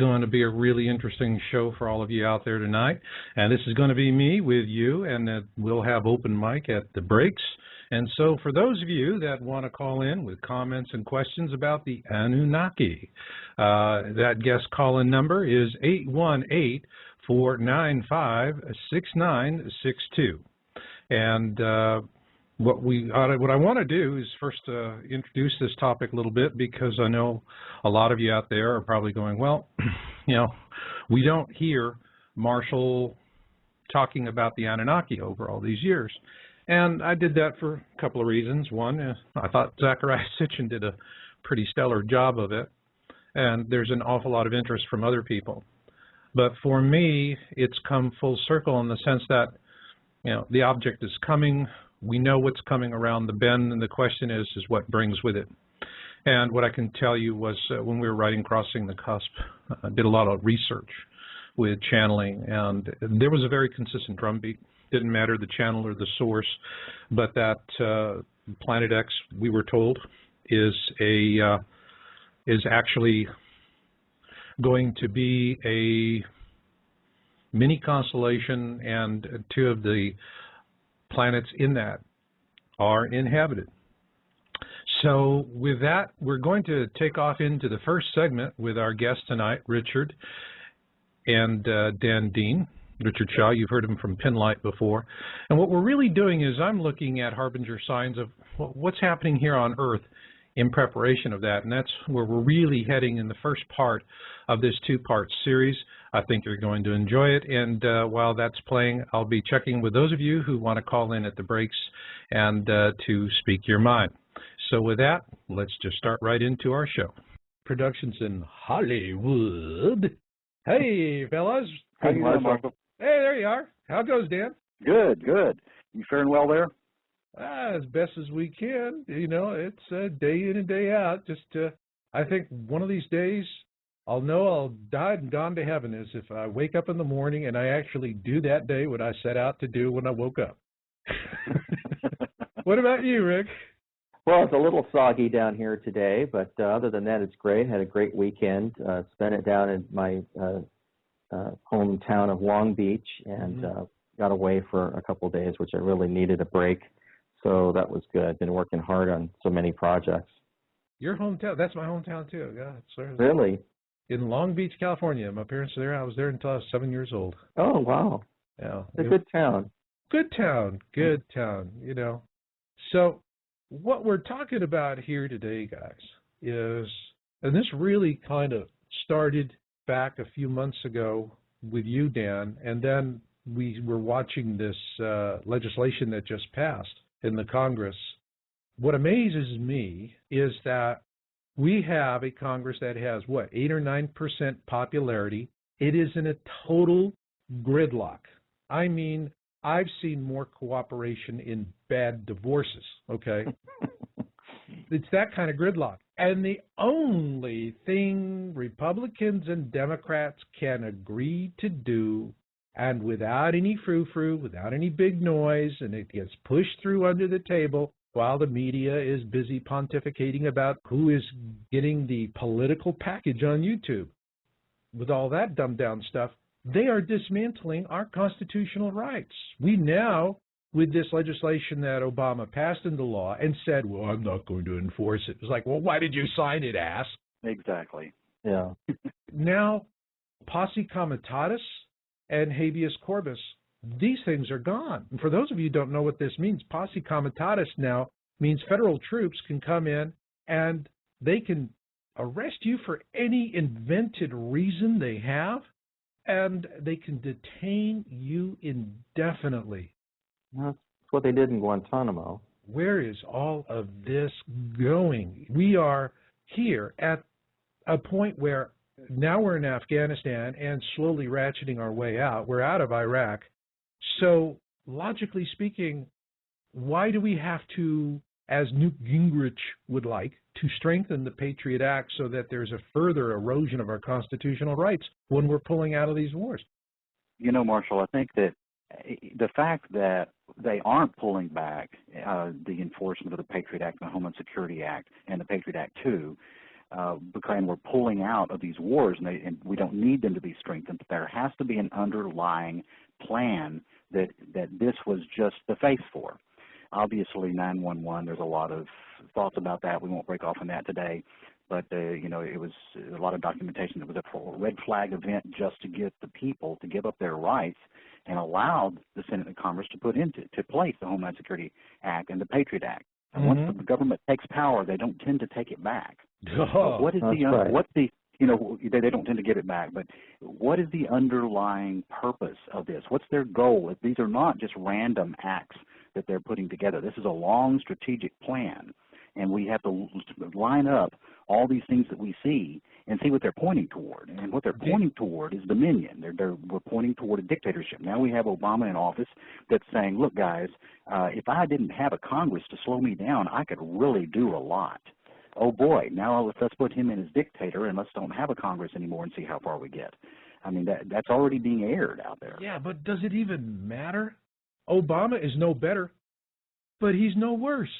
Going to be a really interesting show for all of you out there tonight, and this is going to be me with you, and we'll have open mic at the breaks. And so for those of you that want to call in with comments and questions about the Anunnaki, that guest call-in number is 818-495-6962. And what I want to do is first introduce this topic a little bit, because I know a lot of you out there are probably going, well, you know, we don't hear Marshall talking about the Anunnaki over all these years. And I did that for a couple of reasons. One, I thought Zachariah Sitchin did a pretty stellar job of it, and there's an awful lot of interest from other people. But for me, it's come full circle in the sense that, you know, the object is coming. We know what's coming around the bend, and the question is what brings with it. And what I can tell you was when we were writing Crossing the Cusp, I did a lot of research with channeling, and there was a very consistent drumbeat. Didn't matter the channel or the source, but that Planet X, we were told, is actually going to be a mini constellation, and two of the planets in that are inhabited. So with that, we're going to take off into the first segment with our guest tonight, Richard and Dan Dean. Richard Shaw, you've heard him from Pinlight before. And what we're really doing is I'm looking at harbinger signs of what's happening here on Earth in preparation of that. And that's where we're really heading in the first part of this two-part series. I think you're going to enjoy it. And while that's playing, I'll be checking with those of you who want to call in at the breaks and to speak your mind. So with that, let's just start right into our show. Productions in Hollywood. Hey, fellas. How you doing, Michael? Hey, there you are. How goes, Dan? Good, good. You faring well there? As best as we can. You know, it's day in and day out. Just, I think one of these days I'll know I'll died and gone to heaven is if I wake up in the morning and I actually do that day what I set out to do when I woke up. What about you, Rick? Well, it's a little soggy down here today, but other than that, it's great. Had a great weekend. Spent it down in my hometown of Long Beach, and got away for a couple of days, which I really needed a break. So that was good. Been working hard on so many projects. Your hometown? That's my hometown too. God, sorry. Really? In Long Beach, California. My parents are there. I was there until I was 7 years old. Oh, wow. Yeah. It's a good town. Good town. Good town, you know. So what we're talking about here today, guys, is, and this really kind of started back a few months ago with you, Dan, and then we were watching this legislation that just passed in the Congress. What amazes me is that we have a Congress that has, what, 8 or 9% popularity. It is in a total gridlock. I mean, I've seen more cooperation in bad divorces, okay? It's that kind of gridlock. And the only thing Republicans and Democrats can agree to do, and without any frou-frou, without any big noise, and it gets pushed through under the table while the media is busy pontificating about who is getting the political package on YouTube. With all that dumbed-down stuff, they are dismantling our constitutional rights. We now, with this legislation that Obama passed into law and said, well, I'm not going to enforce it. It was like, well, why did you sign it, ass? Exactly. Yeah. Now, posse comitatus and habeas corpus, these things are gone. And for those of you who don't know what this means, posse comitatus now means federal troops can come in and they can arrest you for any invented reason they have, and they can detain you indefinitely. That's what they did in Guantanamo. Where is all of this going? We are here at a point where now we're in Afghanistan and slowly ratcheting our way out. We're out of Iraq. So logically speaking, why do we have to, as Newt Gingrich would like, to strengthen the Patriot Act so that there's a further erosion of our constitutional rights when we're pulling out of these wars? You know, Marshall, I think that the fact that they aren't pulling back the enforcement of the Patriot Act, the Homeland Security Act, and the Patriot Act 2, because we're pulling out of these wars, and we don't need them to be strengthened. But there has to be an underlying plan that this was just the face for. Obviously, 911. There's a lot of thoughts about that. We won't break off on that today. But you know, it was a lot of documentation that was a red flag event just to get the people to give up their rights, and allowed the Senate and Congress to put into place the Homeland Security Act and the Patriot Act. And once the government takes power, they don't tend to take it back. What is you know, they don't tend to give it back, but what is the underlying purpose of this? What's their goal? These are not just random acts that they're putting together. This is a long strategic plan, and we have to line up all these things that we see and see what they're pointing toward. And what they're pointing toward is dominion. We're pointing toward a dictatorship. Now we have Obama in office that's saying, look, guys, if I didn't have a Congress to slow me down, I could really do a lot. Oh, boy, now let's put him in as dictator, and let's don't have a Congress anymore and see how far we get. I mean, that's already being aired out there. Yeah, but does it even matter? Obama is no better, but he's no worse.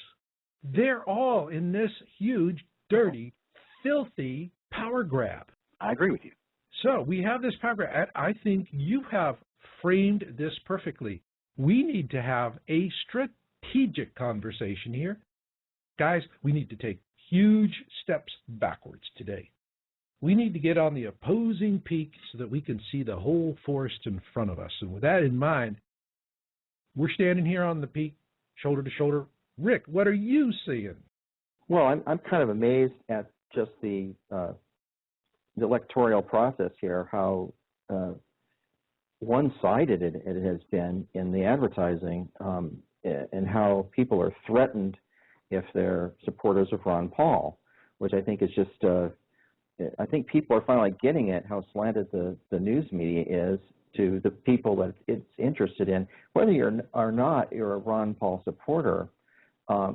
They're all in this huge, dirty, filthy power grab. I agree with you. So we have this power grab. I think you have framed this perfectly. We need to have a strategic conversation here. Guys, we need to take huge steps backwards today. We need to get on the opposing peak so that we can see the whole forest in front of us. And with that in mind, we're standing here on the peak, shoulder to shoulder. Rick, what are you seeing? Well, I'm kind of amazed at just the electoral process here, how one-sided it has been in the advertising, and how people are threatened if they're supporters of Ron Paul, which I think is just, I think people are finally getting it, how slanted the news media is to the people that it's interested in. Whether you're a Ron Paul supporter,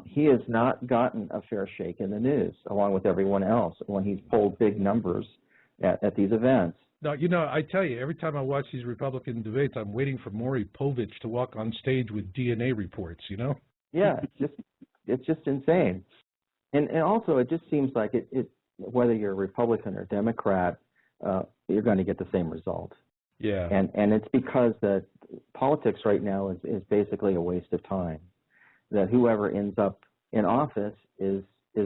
he has not gotten a fair shake in the news, along with everyone else, when he's polled big numbers at these events. No, you know, I tell you, every time I watch these Republican debates, I'm waiting for Maury Povich to walk on stage with DNA reports, you know? Yeah, it's just insane. And also, it just seems like it whether you're a Republican or Democrat, you're going to get the same result. Yeah. And it's because that politics right now is basically a waste of time. That whoever ends up in office is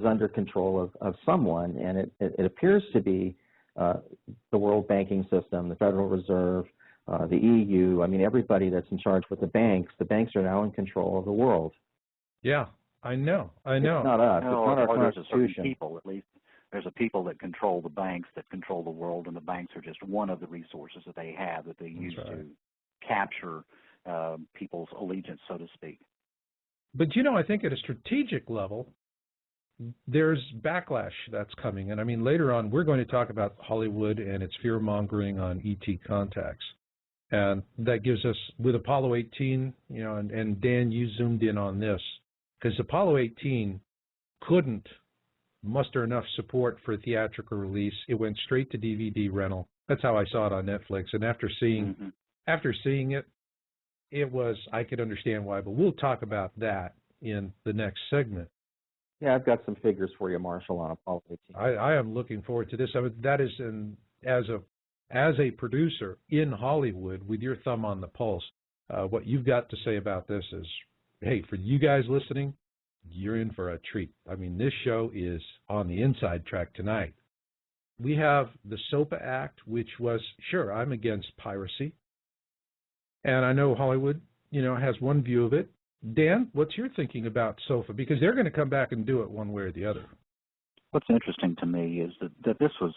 under control of someone, and it appears to be the world banking system, the Federal Reserve, the EU. I mean, everybody that's in charge with the banks are now in control of the world. Yeah, I know. It's not us. No, it's not our Constitution. Constitution. There's a certain people, at least. There's a people that control the banks, that control the world, and the banks are just one of the resources that they have that they use to capture people's allegiance, so to speak. But, you know, I think at a strategic level, there's backlash that's coming. And, I mean, later on, we're going to talk about Hollywood and its fear-mongering on ET contacts. And that gives us, with Apollo 18, you know, and Dan, you zoomed in on this, because Apollo 18 couldn't muster enough support for theatrical release. It went straight to DVD rental. That's how I saw it on Netflix. And after seeing it, it was, I could understand why, but we'll talk about that in the next segment. Yeah, I've got some figures for you, Marshall, on Apollo 18. I am looking forward to this. I mean, that is, as a producer in Hollywood with your thumb on the pulse, what you've got to say about this is, hey, for you guys listening, you're in for a treat. I mean, this show is on the inside track tonight. We have the SOPA Act, which was, sure, I'm against piracy. And I know Hollywood, you know, has one view of it. Dan, what's your thinking about SOFA? Because they're going to come back and do it one way or the other. What's interesting to me is that this was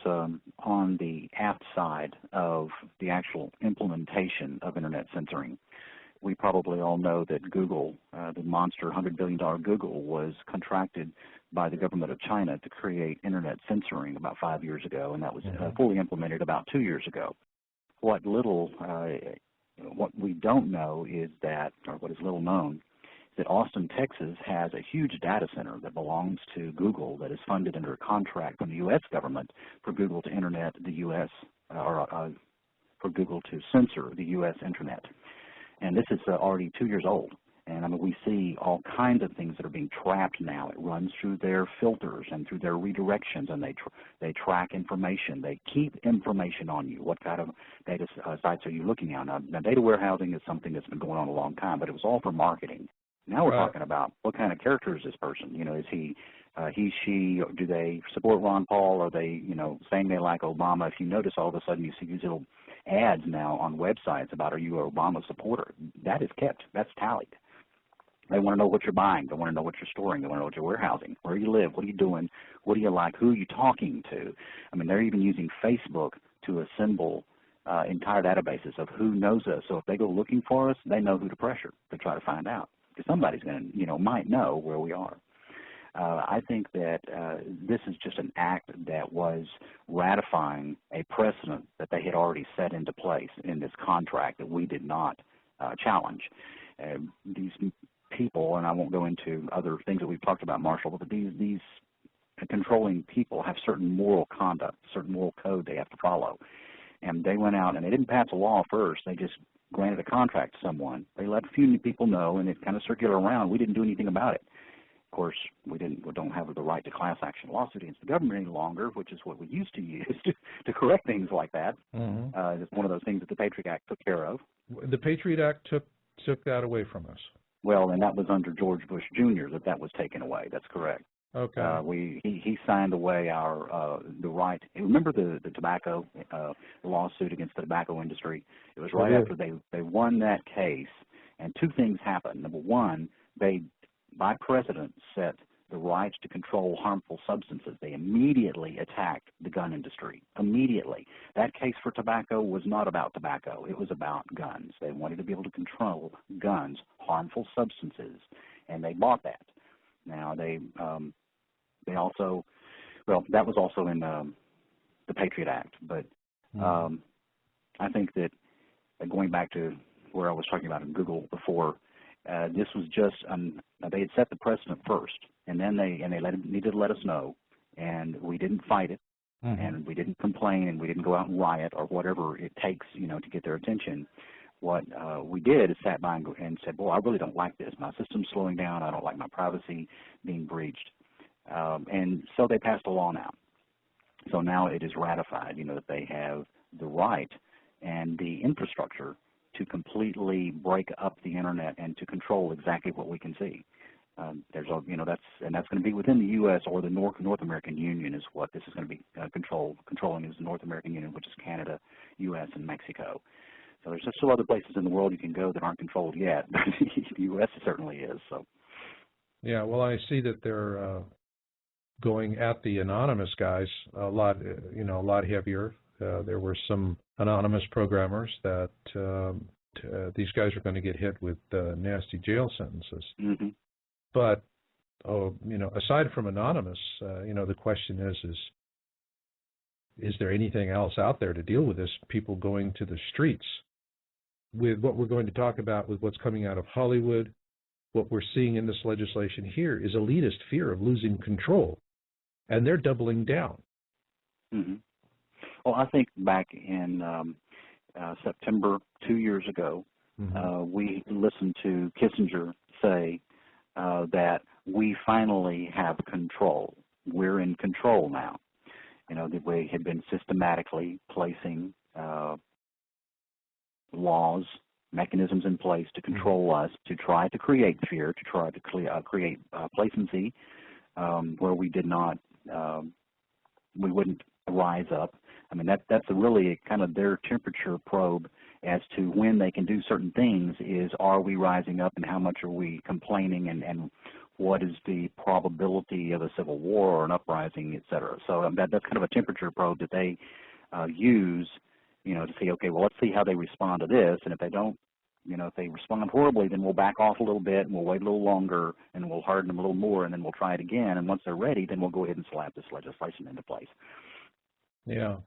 on the aft side of the actual implementation of Internet censoring. We probably all know that Google, the monster $100 billion Google, was contracted by the government of China to create Internet censoring about 5 years ago, and that was fully implemented about 2 years ago. What we don't know is that, or what is little known, that Austin, Texas has a huge data center that belongs to Google that is funded under a contract from the U.S. government for Google to internet the U.S. For Google to censor the U.S. internet. And this is already 2 years old. And I mean, we see all kinds of things that are being trapped now. It runs through their filters and through their redirections, and they track information. They keep information on you. What kind of data sites are you looking at? Now, data warehousing is something that's been going on a long time, but it was all for marketing. Now we're talking about what kind of character is this person? You know, is he, she, do they support Ron Paul? Are they, you know, saying they like Obama? If you notice, all of a sudden you see these little ads now on websites about, are you an Obama supporter? That is kept. That's tallied. They want to know what you're buying. They want to know what you're storing. They want to know what you're warehousing, where you live, what are you doing, what do you like, who are you talking to. I mean, they're even using Facebook to assemble entire databases of who knows us. So if they go looking for us, they know who to pressure to try to find out, because somebody's going to, you know, might know where we are. I think that this is just an act that was ratifying a precedent that they had already set into place in this contract that we did not challenge. These people, and I won't go into other things that we've talked about, Marshall, but these controlling people have certain moral conduct, certain moral code they have to follow. And they went out and they didn't pass a law first. They just granted a contract to someone. They let a few people know, and it kind of circulated around. We didn't do anything about it. Of course, we don't have the right to class action lawsuit against the government any longer, which is what we used to use to correct things like that. Mm-hmm. It's one of those things that the Patriot Act took care of. The Patriot Act took that away from us. Well, and that was under George Bush Jr. that was taken away. That's correct. Okay. He signed away our the right. Remember the tobacco lawsuit against the tobacco industry? It was right after they won that case, and two things happened. Number one, they by precedent set the rights to control harmful substances. They immediately attacked the gun industry. Immediately. That case for tobacco was not about tobacco. It was about guns. They wanted to be able to control guns, harmful substances, and they bought that. Now they also, well, that was also in the Patriot Act. But I think that going back to where I was talking about in Google before, this was just they had set the precedent first, and then they needed to let us know, and we didn't fight it, and we didn't complain, and we didn't go out and riot or whatever it takes, you know, to get their attention. What we did is sat by and said, "Boy, I really don't like this. My system's slowing down. I don't like my privacy being breached," and so they passed a law now. So now it is ratified, you know, that they have the right and the infrastructure to completely break up the internet and to control exactly what we can see. There's a, you know, that's going to be within the U.S. or the North American Union is what this is going to be controlling is the North American Union, which is Canada, U.S., and Mexico. So there's still other places in the world you can go that aren't controlled yet, but the U.S. certainly is. So. Yeah, well, I see that they're going at the anonymous guys a lot heavier. There were some anonymous programmers that these guys are going to get hit with nasty jail sentences. Mm-hmm. But, you know, aside from anonymous, you know, the question is there anything else out there to deal with this? People going to the streets with what we're going to talk about with what's coming out of Hollywood. What we're seeing in this legislation here is elitist fear of losing control, and they're doubling down. Mm-hmm. Well, I think back in September 2 years ago, we listened to Kissinger say that we finally have control. We're in control now. You know, that we had been systematically placing laws, mechanisms in place to control us, to try to create fear, to try to create placency where we did not, we wouldn't rise up. I mean, that's really kind of their temperature probe as to when they can do certain things is, are we rising up and how much are we complaining and what is the probability of a civil war or an uprising, et cetera. So that's kind of a temperature probe that they use, you know, to see, okay, well, let's see how they respond to this. And if they don't, you know, if they respond horribly, then we'll back off a little bit and we'll wait a little longer and we'll harden them a little more and then we'll try it again. And once they're ready, then we'll go ahead and slap this legislation into place. Yeah.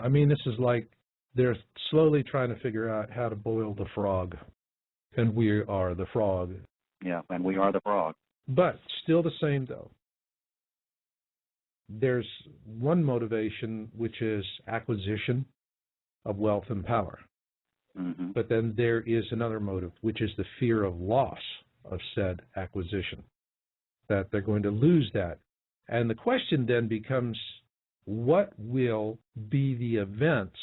I mean, this is like they're slowly trying to figure out how to boil the frog, and we are the frog. Yeah, and we are the frog. But still the same, though. There's one motivation, which is acquisition of wealth and power. Mm-hmm. But then there is another motive, which is the fear of loss of said acquisition, that they're going to lose that. And the question then becomes, what will be the events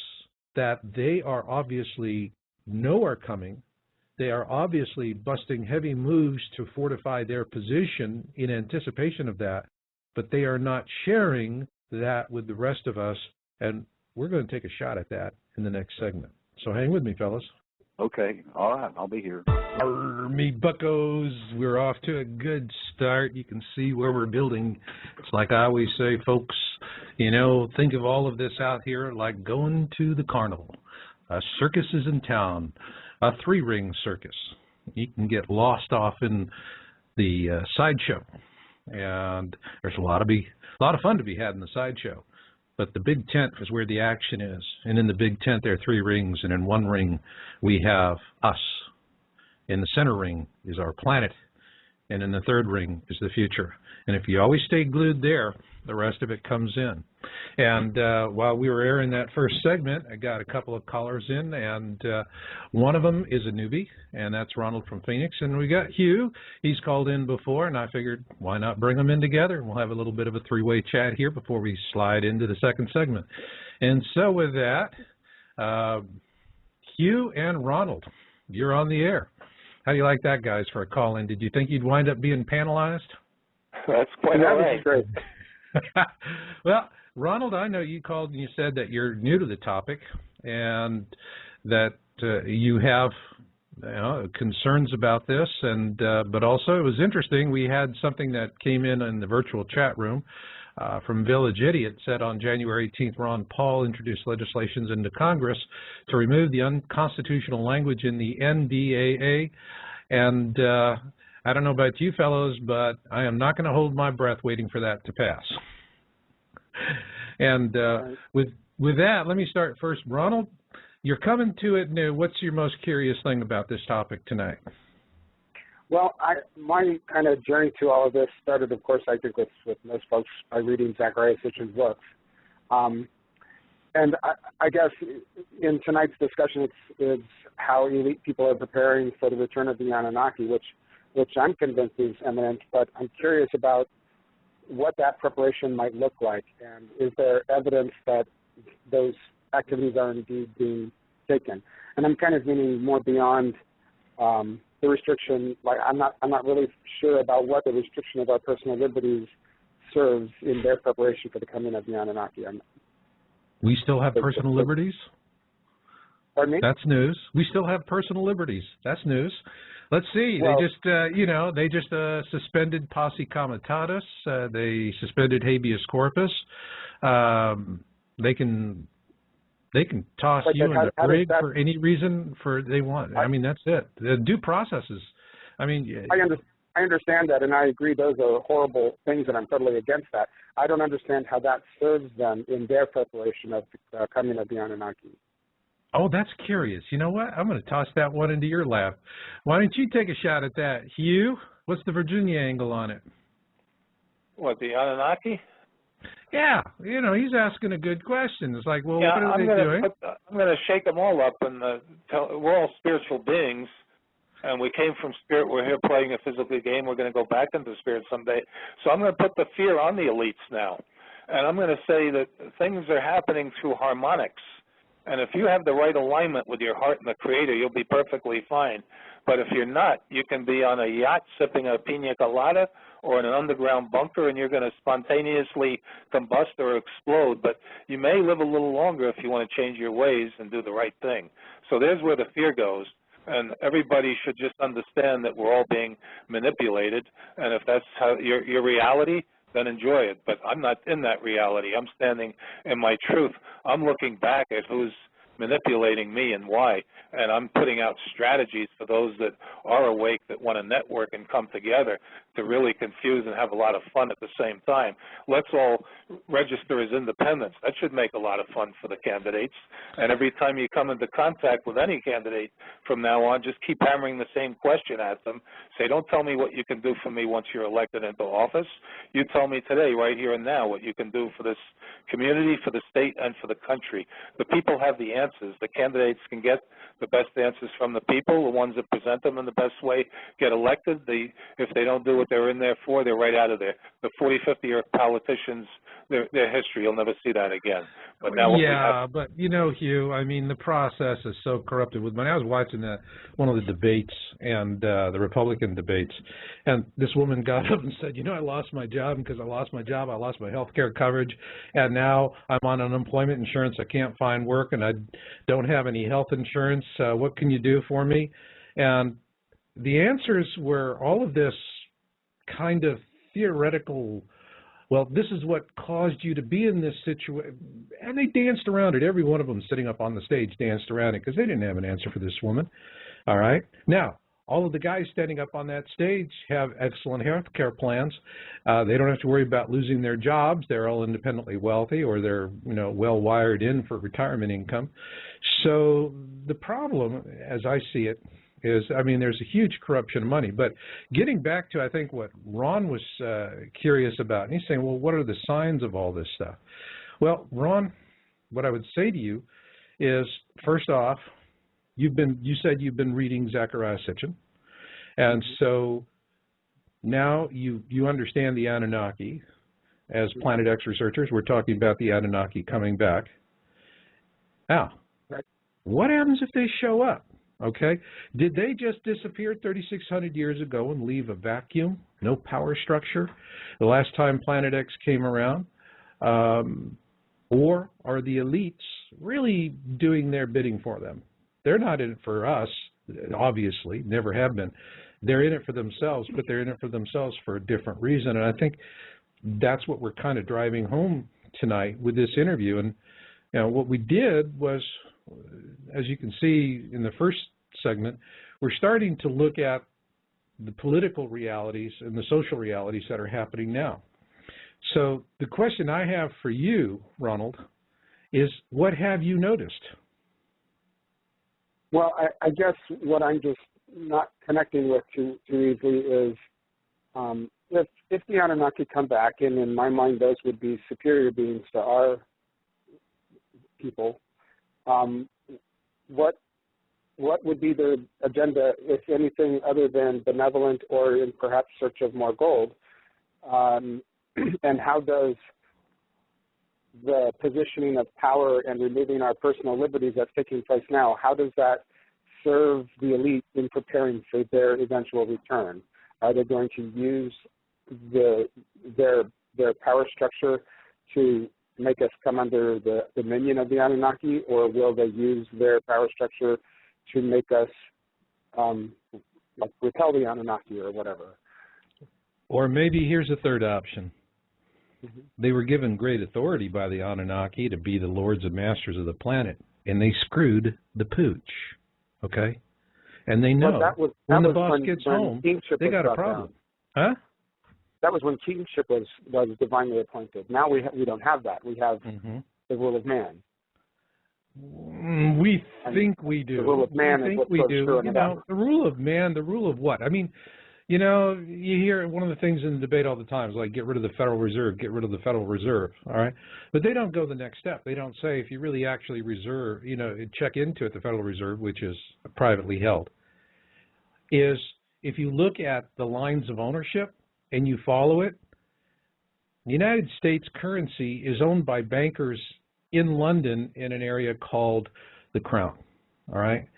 that they are obviously know are coming? They are obviously busting heavy moves to fortify their position in anticipation of that, but they are not sharing that with the rest of us, and we're going to take a shot at that in the next segment. So hang with me, fellas. Okay, all right, I'll be here. Me buccos, we're off to a good start. You can see where we're building. It's like I always say, folks, you know, think of all of this out here like going to the carnival. A circus is in town, a three-ring circus. You can get lost off in the sideshow, and there's a lot of fun to be had in the sideshow. But the big tent is where the action is. And in the big tent, there are three rings. And in one ring, we have us. In the center ring is our planet. And in the third ring is the future. And if you always stay glued there, the rest of it comes in. And while we were airing that first segment, I got a couple of callers in, and one of them is a newbie, and that's Ronald from Phoenix. And we got Hugh. He's called in before, and I figured, why not bring them in together? We'll have a little bit of a three-way chat here before we slide into the second segment. And so with that, Hugh and Ronald, you're on the air. How do you like that, guys, for a call-in? Did you think you'd wind up being panelized? That's quite all right. Great. Well, Ronald, I know you called and you said that you're new to the topic and that you have concerns about this, and but also it was interesting. We had something that came in the virtual chat room from Village Idiot. Said on January 18th, Ron Paul introduced legislations into Congress to remove the unconstitutional language in the NDAA, and I don't know about you fellows, but I am not going to hold my breath waiting for that to pass. And with that, let me start first. Ronald, you're coming to it new. What's your most curious thing about this topic tonight? Well, my kind of journey to all of this started, of course, I think with most folks by reading Zacharias Sitchin's books. And I guess in tonight's discussion, it's how elite people are preparing for the return of the Anunnaki, which I'm convinced is imminent, but I'm curious about what that preparation might look like, and is there evidence that those activities are indeed being taken? And I'm kind of meaning more beyond the restriction. Like I'm not really sure about what the restriction of our personal liberties serves in their preparation for the coming of the Anunnaki. We still have personal liberties? Pardon me? That's news. We still have personal liberties. That's news. Let's see. Well, they just suspended posse comitatus. They suspended habeas corpus. They can toss you in the brig for any reason they want. I mean, that's it. The due processes. I mean, I understand that, and I agree those are horrible things, and I'm totally against that. I don't understand how that serves them in their preparation of the coming of the Anunnaki. Oh, that's curious. You know what? I'm going to toss that one into your lap. Why don't you take a shot at that? Hugh, what's the Virginia angle on it? What, the Anunnaki? Yeah, he's asking a good question. It's like, well, what are they doing? I'm going to shake them all up, and we're all spiritual beings, and we came from spirit. We're here playing a physical game. We're going to go back into spirit someday. So I'm going to put the fear on the elites now, and I'm going to say that things are happening through harmonics. And if you have the right alignment with your heart and the Creator, you'll be perfectly fine. But if you're not, you can be on a yacht sipping a pina colada or in an underground bunker, and you're going to spontaneously combust or explode. But you may live a little longer if you want to change your ways and do the right thing. So there's where the fear goes. And everybody should just understand that we're all being manipulated. And if that's how your reality, then enjoy it. But I'm not in that reality. I'm standing in my truth. I'm looking back at who's manipulating me and why, and I'm putting out strategies for those that are awake, that want to network and come together to really confuse and have a lot of fun at the same time. Let's all register as independents. That should make a lot of fun for the candidates. And every time you come into contact with any candidate from now on, just keep hammering the same question at them. Say, don't tell me what you can do for me once you're elected into office. You tell me today, right here and now, what you can do for this community, for the state, and for the country. The people have the answers. The candidates can get the best answers from the people, the ones that present them in the best way get elected. If they don't do what they're in there for, they're right out of there. The 40, 50-year politicians, their history, you'll never see that again. But now but you know, Hugh, I mean, the process is so corrupted. When I was watching one of the debates and the Republican debates, and this woman got up and said, you know, I lost my job, and because I lost my job, I lost my health care coverage, and now I'm on unemployment insurance. I can't find work, and I don't have any health insurance. What can you do for me? And the answers were all of this kind of theoretical, well, this is what caused you to be in this situation. And they danced around it. Every one of them sitting up on the stage danced around it because they didn't have an answer for this woman. All right. Now, all of the guys standing up on that stage have excellent health care plans. They don't have to worry about losing their jobs. They're all independently wealthy, or they're, you know, well wired in for retirement income. So the problem, as I see it, is, I mean, there's a huge corruption of money. But getting back to, I think, what Ron was curious about, and he's saying, well, what are the signs of all this stuff? Well, Ron, what I would say to you is, first off, you said you've been reading Zecharia Sitchin, and so now you understand the Anunnaki. As Planet X researchers, we're talking about the Anunnaki coming back. Now, what happens if they show up? Okay, did they just disappear 3,600 years ago and leave a vacuum, no power structure, the last time Planet X came around? Or are the elites really doing their bidding for them? They're not in it for us, obviously, never have been. They're in it for themselves, but they're in it for themselves for a different reason. And I think that's what we're kind of driving home tonight with this interview. And you know, what we did was, as you can see in the first segment, we're starting to look at the political realities and the social realities that are happening now. So the question I have for you, Ronald, is what have you noticed? Well, I guess what I'm just not connecting with too easily is if the Anunnaki come back, and in my mind those would be superior beings to our people, what would be their agenda, if anything, other than benevolent or in perhaps search of more gold? And how does the positioning of power and removing our personal liberties that's taking place now, how does that serve the elite in preparing for their eventual return? Are they going to use their power structure to make us come under the dominion of the Anunnaki, or will they use their power structure to make us like repel the Anunnaki or whatever? Or maybe here's a third option. They were given great authority by the Anunnaki to be the lords and masters of the planet, and they screwed the pooch, okay? And they know when the boss gets home, they got a problem. Huh? That was when kingship was divinely appointed. Now we don't have that. We have the rule of man. We think we do. The rule of man is what goes through and about. The rule of man, the rule of what? I mean, you know, you hear one of the things in the debate all the time is like, get rid of the Federal Reserve, get rid of the Federal Reserve, all right? But they don't go the next step. They don't say if you really actually reserve, you know, check into it, the Federal Reserve, which is privately held, is if you look at the lines of ownership and you follow it, the United States currency is owned by bankers in London in an area called the Crown, all right?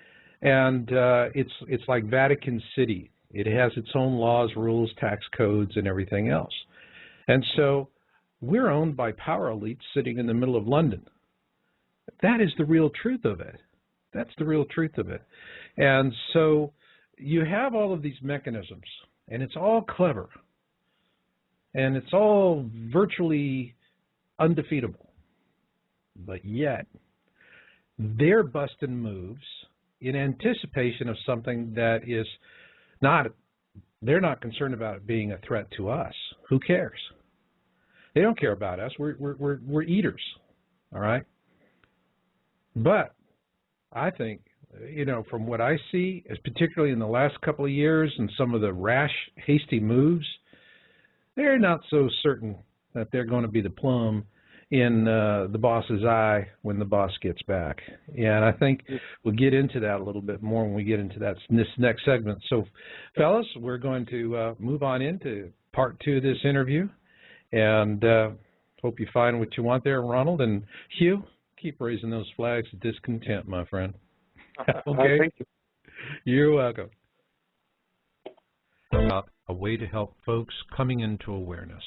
And it's like Vatican City. It has its own laws, rules, tax codes, and everything else. And so we're owned by power elites sitting in the middle of London. That is the real truth of it. That's the real truth of it. And so you have all of these mechanisms, and it's all clever, and it's all virtually undefeatable. But yet, they're busting moves in anticipation of something that is they're not concerned about it being a threat to us. Who cares? They don't care about us. We're eaters, all right? But I think, you know, from what I see, particularly in the last couple of years and some of the rash, hasty moves, they're not so certain that they're going to be the plum in the boss's eye when the boss gets back. And I think we'll get into that a little bit more when we get into this next segment. So, fellas, we're going to move on into part 2 of this interview. And hope you find what you want there, Ronald. And Hugh, keep raising those flags of discontent, my friend. Okay? Thank you. You're welcome. A way to help folks coming into awareness.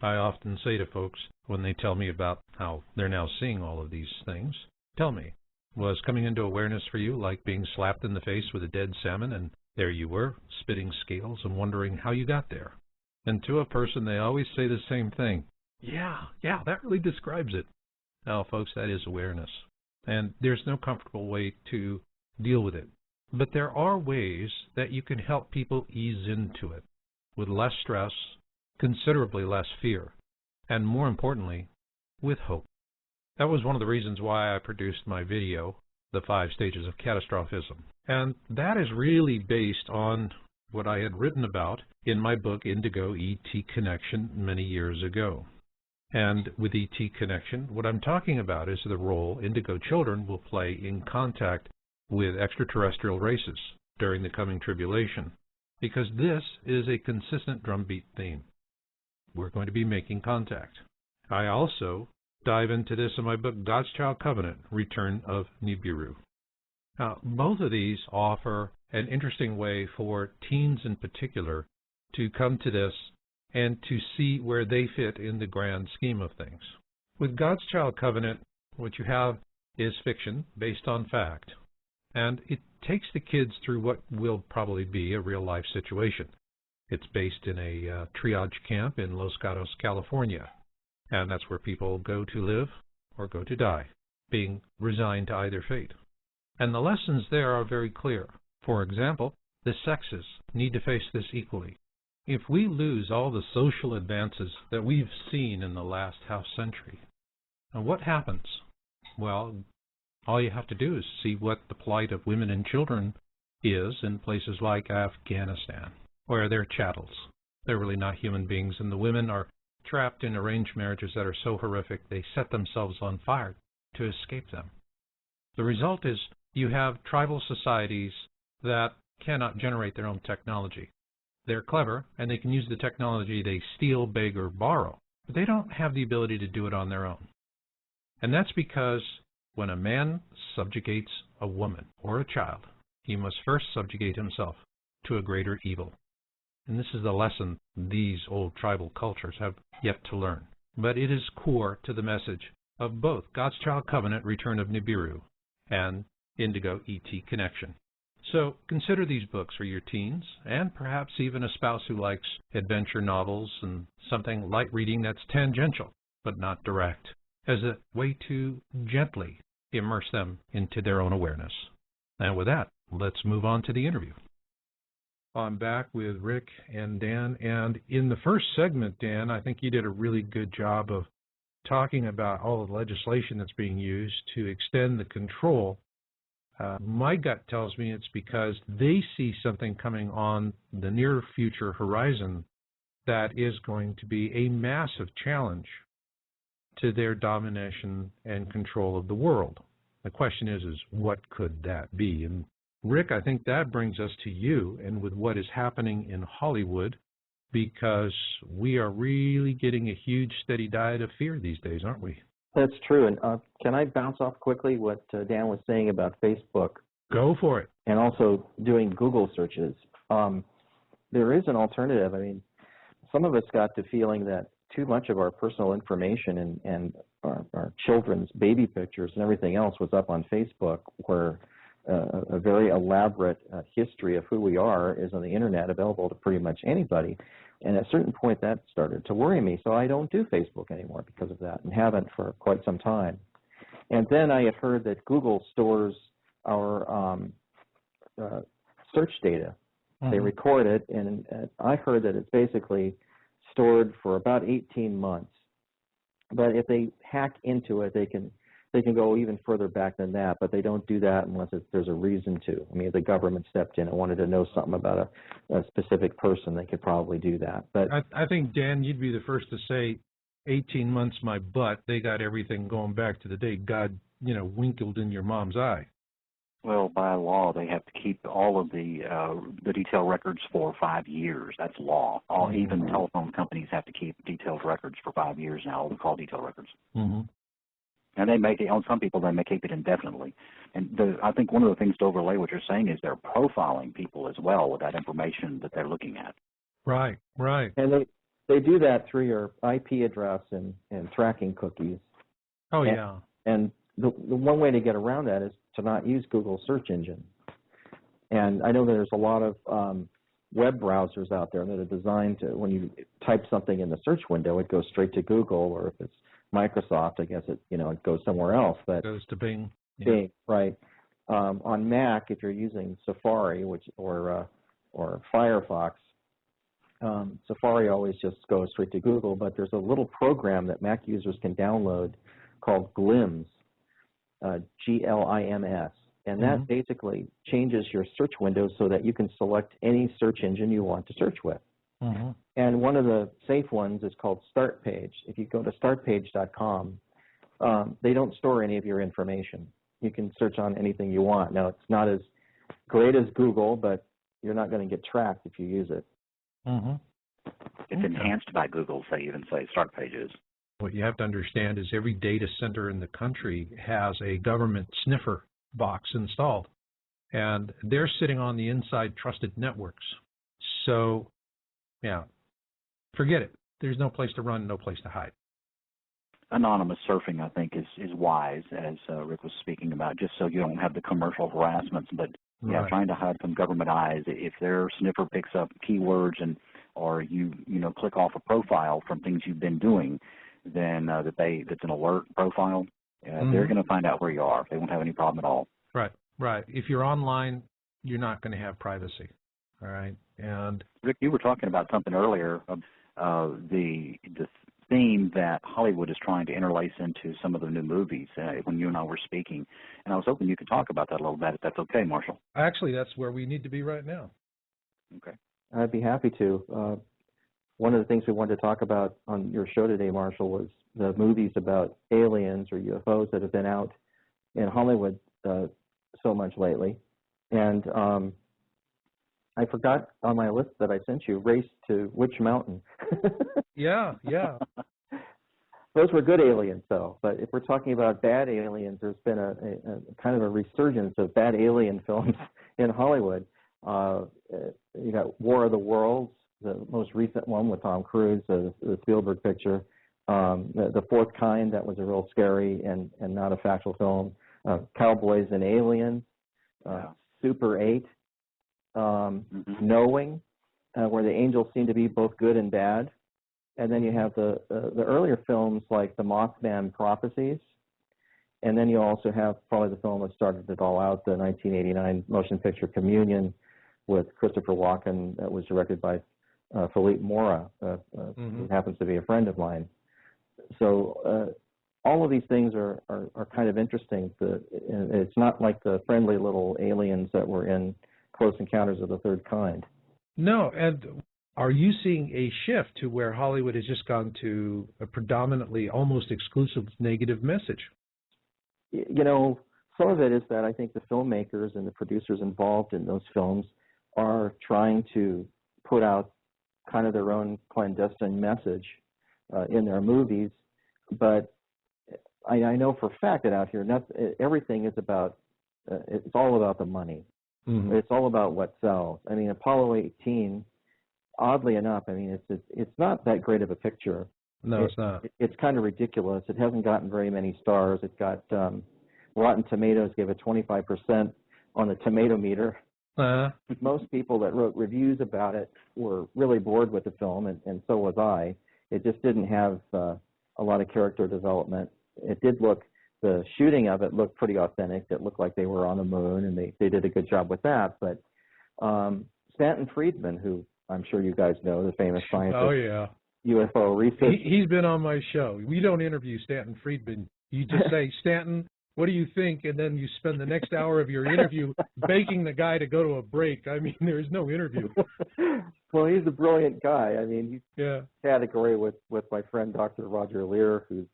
I often say to folks when they tell me about how they're now seeing all of these things, tell me, was coming into awareness for you like being slapped in the face with a dead salmon and there you were, spitting scales and wondering how you got there? And to a person, they always say the same thing. Yeah, that really describes it. Now, folks, that is awareness. And there's no comfortable way to deal with it. But there are ways that you can help people ease into it with less stress, considerably less fear, and more importantly, with hope. That was one of the reasons why I produced my video, The 5 Stages of Catastrophism. And that is really based on what I had written about in my book, Indigo ET Connection, many years ago. And with ET Connection, what I'm talking about is the role indigo children will play in contact with extraterrestrial races during the coming tribulation, because this is a consistent drumbeat theme. We're going to be making contact. I also dive into this in my book, God's Child Covenant, Return of Nibiru. Now, both of these offer an interesting way for teens in particular to come to this and to see where they fit in the grand scheme of things. With God's Child Covenant, what you have is fiction based on fact. And it takes the kids through what will probably be a real-life situation. It's based in a triage camp in Los Gatos, California. And that's where people go to live or go to die, being resigned to either fate. And the lessons there are very clear. For example, the sexes need to face this equally. If we lose all the social advances that we've seen in the last half-century, now what happens? Well, all you have to do is see what the plight of women and children is in places like Afghanistan, where they're chattels. They're really not human beings, and the women are trapped in arranged marriages that are so horrific they set themselves on fire to escape them. The result is you have tribal societies that cannot generate their own technology. They're clever, and they can use the technology they steal, beg, or borrow, but they don't have the ability to do it on their own. And that's because when a man subjugates a woman or a child, he must first subjugate himself to a greater evil. And this is the lesson these old tribal cultures have yet to learn. But it is core to the message of both God's Child Covenant, Return of Nibiru, and Indigo ET Connection. So consider these books for your teens, and perhaps even a spouse who likes adventure novels and something light reading that's tangential, but not direct, as a way to gently immerse them into their own awareness. And with that, let's move on to the interview. I'm back with Rick and Dan, and in the first segment, Dan, I think you did a really good job of talking about all the legislation that's being used to extend the control. My gut tells me it's because they see something coming on the near future horizon that is going to be a massive challenge to their domination and control of the world. The question is what could that be? And Rick, I think that brings us to you and with what is happening in Hollywood, because we are really getting a huge steady diet of fear these days, aren't we? That's true. And can I bounce off quickly what Dan was saying about Facebook? Go for it. And also doing Google searches. There is an alternative. I mean, some of us got the feeling that too much of our personal information and our children's baby pictures and everything else was up on Facebook, where a very elaborate history of who we are is on the internet, available to pretty much anybody. And at a certain point, that started to worry me. So I don't do Facebook anymore because of that, and haven't for quite some time. And then I have heard that Google stores our search data. Mm-hmm. They record it, and I heard that it's basically stored for about 18 months. But if they hack into it, they can go even further back than that, but they don't do that unless there's a reason to. I mean, if the government stepped in and wanted to know something about a specific person, they could probably do that. But I think, Dan, you'd be the first to say 18 months my butt, they got everything going back to the day God, winkled in your mom's eye. Well, by law, they have to keep all of the detailed records for 5 years. That's law. Even telephone companies have to keep detailed records for 5 years now, what we call detailed records. Mm-hmm. And they make it, on some people, they may keep it indefinitely. And I think one of the things to overlay what you're saying is they're profiling people as well with that information that they're looking at. Right, right. And they do that through your IP address and tracking cookies. Oh, yeah. And the one way to get around that is to not use Google search engine. And I know that there's a lot of web browsers out there that are designed to, when you type something in the search window, it goes straight to Google, or if it's Microsoft, I guess it goes somewhere else. But it goes to Bing. Bing, right. On Mac, if you're using Safari, or Firefox, Safari always just goes straight to Google, but there's a little program that Mac users can download called Glims, G-L-I-M-S, and that basically changes your search window so that you can select any search engine you want to search with. Mm-hmm. And one of the safe ones is called Start Page. If you go to startpage.com, they don't store any of your information. You can search on anything you want. Now, it's not as great as Google, but you're not going to get tracked if you use it. Mm-hmm. It's enhanced by Google, even say Start Pages. What you have to understand is every data center in the country has a government sniffer box installed, and they're sitting on the inside trusted networks. So, yeah, forget it. There's no place to run, no place to hide. Anonymous surfing, I think, is wise, as Rick was speaking about, just so you don't have the commercial harassments. But yeah, trying to hide from government eyes. If their sniffer picks up keywords or you click off a profile from things you've been doing, then that's an alert profile, they're going to find out where you are. They won't have any problem at all. Right, right. If you're online, you're not going to have privacy. All right. And Rick, you were talking about something earlier, the theme that Hollywood is trying to interlace into some of the new movies when you and I were speaking, and I was hoping you could talk about that a little bit, if that's okay, Marshall. Actually, that's where we need to be right now. Okay. I'd be happy to. One of the things we wanted to talk about on your show today, Marshall, was the movies about aliens or UFOs that have been out in Hollywood so much lately. And I forgot on my list that I sent you, Race to Witch Mountain. Yeah. Those were good aliens, though. But if we're talking about bad aliens, there's been a kind of a resurgence of bad alien films in Hollywood. You got War of the Worlds, the most recent one with Tom Cruise, the Spielberg picture. The Fourth Kind, that was a real scary and not a factual film. Cowboys and Aliens, Super 8, Knowing, where the angels seem to be both good and bad. And then you have the earlier films like The Mothman Prophecies. And then you also have probably the film that started it all out, the 1989 motion picture Communion with Christopher Walken, that was directed by Philippe Mora, who happens to be a friend of mine. So all of these things are kind of interesting. It's not like the friendly little aliens that were in Close Encounters of the Third Kind. No, and are you seeing a shift to where Hollywood has just gone to a predominantly, almost exclusive negative message? Some of it is that I think the filmmakers and the producers involved in those films are trying to put out kind of their own clandestine message in their movies. But I know for a fact that out here, everything is about, it's all about the money. Mm-hmm. It's all about what sells. I mean, Apollo 18, oddly enough, I mean, it's not that great of a picture. No, it's not. It's kind of ridiculous. It hasn't gotten very many stars. It got, Rotten Tomatoes gave it 25% on the tomato meter. Most people that wrote reviews about it were really bored with the film, and so was I. It just didn't have a lot of character development. It did look, the shooting of it looked pretty authentic. It looked like they were on the moon, and they did a good job with that. But Stanton Friedman, who I'm sure you guys know, the famous scientist, UFO research. He's been on my show. We don't interview Stanton Friedman. You just say, Stanton, what do you think? And then you spend the next hour of your interview begging the guy to go to a break. I mean, there's no interview. Well, he's a brilliant guy. I mean, he's Yeah. category with my friend Dr. Roger Lear, who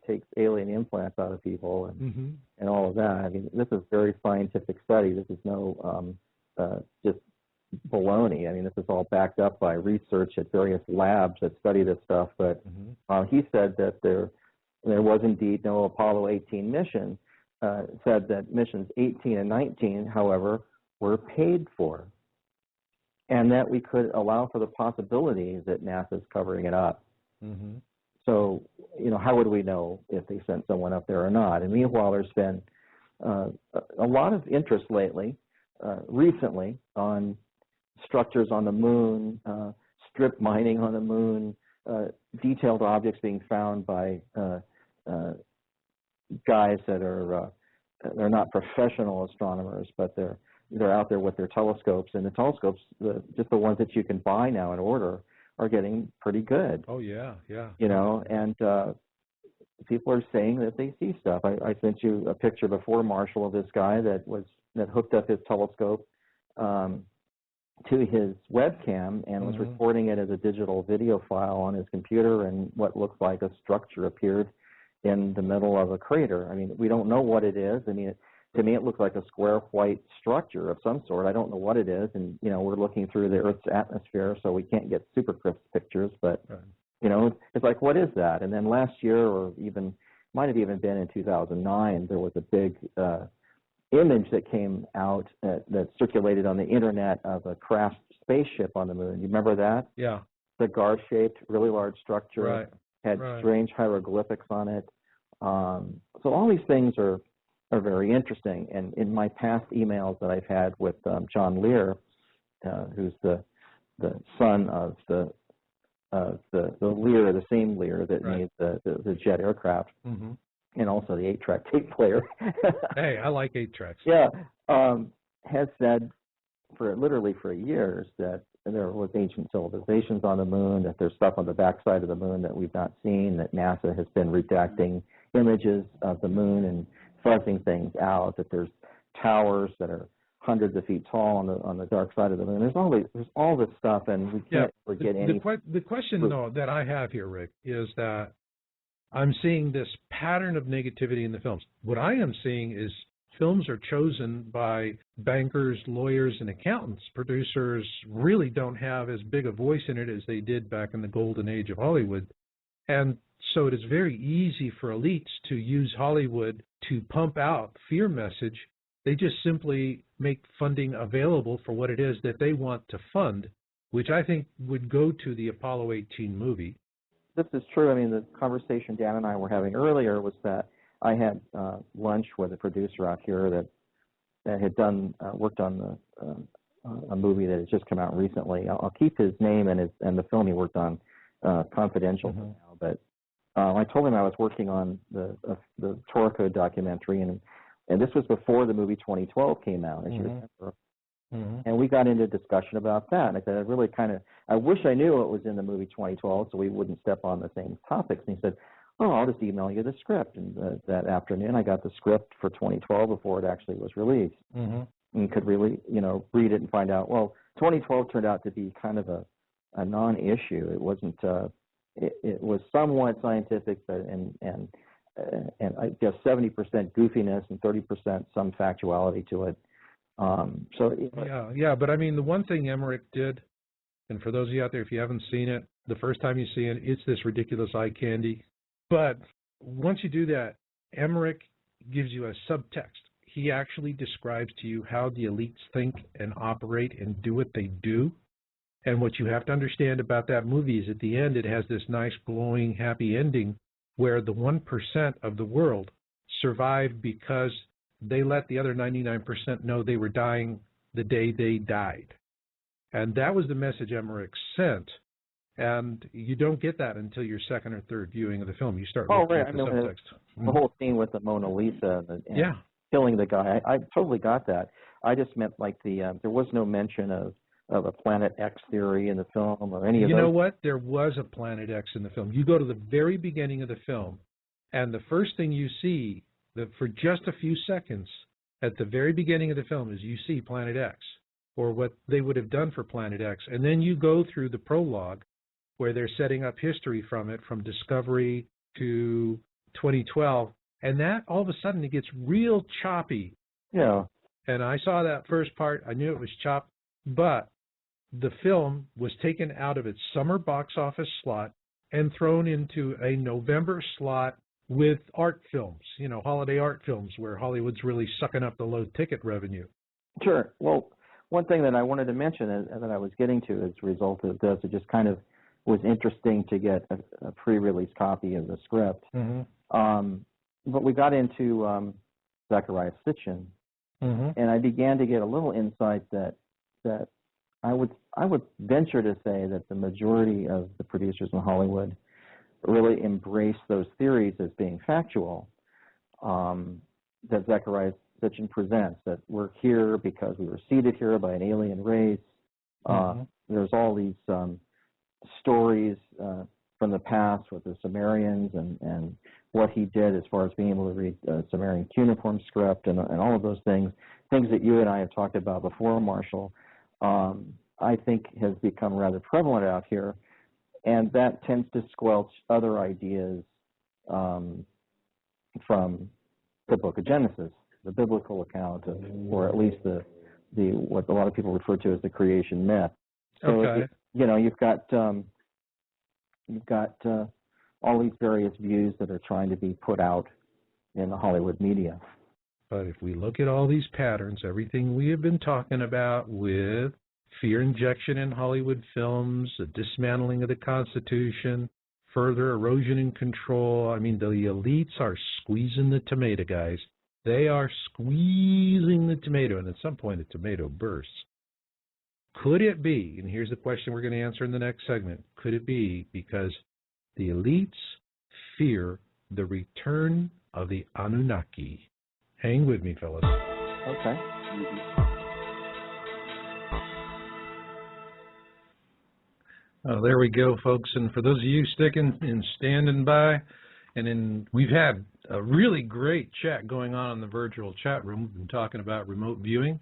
takes alien implants out of people and all of that. I mean, this is very scientific study. This is no just baloney. I mean, this is all backed up by research at various labs that study this stuff. But he said that there was indeed no Apollo 18 mission. Said that missions 18 and 19, however, were paid for, and that we could allow for the possibility that NASA's covering it up. So, how would we know if they sent someone up there or not? And meanwhile, there's been a lot of interest recently, on structures on the moon, strip mining on the moon, detailed objects being found by guys that are they're not professional astronomers, but they're out there with their telescopes, and the telescopes, just the ones that you can buy now and order, are getting pretty good. Oh yeah. And people are saying that they see stuff. I sent you a picture before, Marshall, of this guy that hooked up his telescope to his webcam and was recording it as a digital video file on his computer, and what looks like a structure appeared in the middle of a crater. I mean, we don't know what it is. I mean, to me, it looks like a square white structure of some sort. I don't know what it is, and we're looking through the Earth's atmosphere, so we can't get super crisp pictures. But it's like, what is that? And then last year, or might have even been in 2009, there was a big image that came out that circulated on the internet of a crashed spaceship on the moon. You remember that? Yeah. Cigar-shaped, really large structure. Right. Had strange hieroglyphics on it. So all these things are very interesting. And in my past emails that I've had with John Lear, who's the son of the Lear, the same Lear that made the jet aircraft, and also the 8-track tape player. Hey, I like 8-tracks. Yeah, has said literally for years that there was ancient civilizations on the moon, that there's stuff on the backside of the moon that we've not seen, that NASA has been redacting images of the moon and fuzzing things out, that there's towers that are hundreds of feet tall on the dark side of the moon. There's all this stuff, and we can't forget any. The question, though, that I have here, Rick, is that I'm seeing this pattern of negativity in the films. What I am seeing is films are chosen by bankers, lawyers, and accountants. Producers really don't have as big a voice in it as they did back in the golden age of Hollywood. And so it is very easy for elites to use Hollywood to pump out fear message. They just simply make funding available for what it is that they want to fund, which I think would go to the Apollo 18 movie. This is true. I mean, the conversation Dan and I were having earlier was that I had lunch with a producer out here that had worked on a movie that has just come out recently. I'll keep his name and the film he worked on confidential for now. But I told him I was working on the Torco documentary, and this was before the movie 2012 came out, as you remember. And we got into discussion about that. And I said, I wish I knew what was in the movie 2012 so we wouldn't step on the same topics. And he said, oh, I'll just email you the script. And that afternoon, I got the script for 2012 before it actually was released. And could really, read it and find out, well, 2012 turned out to be kind of a non-issue. It wasn't, it was somewhat scientific, but and I guess 70% goofiness and 30% some factuality to it. But I mean, the one thing Emmerich did, and for those of you out there, if you haven't seen it, the first time you see it, it's this ridiculous eye candy. But once you do that, Emmerich gives you a subtext. He actually describes to you how the elites think and operate and do what they do. And what you have to understand about that movie is at the end, it has this nice, glowing, happy ending where the 1% of the world survived because they let the other 99% know they were dying the day they died. And that was the message Emmerich sent. And you don't get that until your second or third viewing of the film. You start looking at the subtext. The whole scene with the Mona Lisa and killing the guy, I totally got that. I just meant like there was no mention of a Planet X theory in the film or any of those. You know what? There was a Planet X in the film. You go to the very beginning of the film, and the first thing you see, for just a few seconds, at the very beginning of the film, is you see Planet X. or what they would have done for Planet X. And then you go through the prologue where they're setting up history from it, from Discovery to 2012, and that all of a sudden it gets real choppy. Yeah. And I saw that first part. I knew it was chopped, but the film was taken out of its summer box office slot and thrown into a November slot with art films, you know, holiday art films, where Hollywood's really sucking up the low ticket revenue. Sure. Well, one thing that I wanted to mention and that I was getting to as a result of this, it just kind of was interesting to get a pre-release copy of the script. Mm-hmm. But we got into Zecharia Sitchin, mm-hmm. and I began to get a little insight that I would venture to say that the majority of the producers in Hollywood really embrace those theories as being factual, that Zecharia Sitchin presents, that we're here because we were seeded here by an alien race. Mm-hmm. There's all these stories from the past with the Sumerians and what he did as far as being able to read Sumerian cuneiform script and all of those things that you and I have talked about before, Marshall, I think has become rather prevalent out here, and that tends to squelch other ideas from the Book of Genesis, the biblical account, or at least the what a lot of people refer to as the creation myth. So Okay. You've got all these various views that are trying to be put out in the Hollywood media. But if we look at all these patterns, everything we have been talking about with fear injection in Hollywood films, the dismantling of the Constitution, further erosion and control, I mean, the elites are squeezing the tomato, guys. They are squeezing the tomato, and at some point the tomato bursts. Could it be, and here's the question we're going to answer in the next segment, could it be because the elites fear the return of the Anunnaki? Hang with me, fellas. Okay. Oh, there we go, folks. And for those of you sticking and standing by, we've had a really great chat going on in the virtual chat room. We've been talking about remote viewing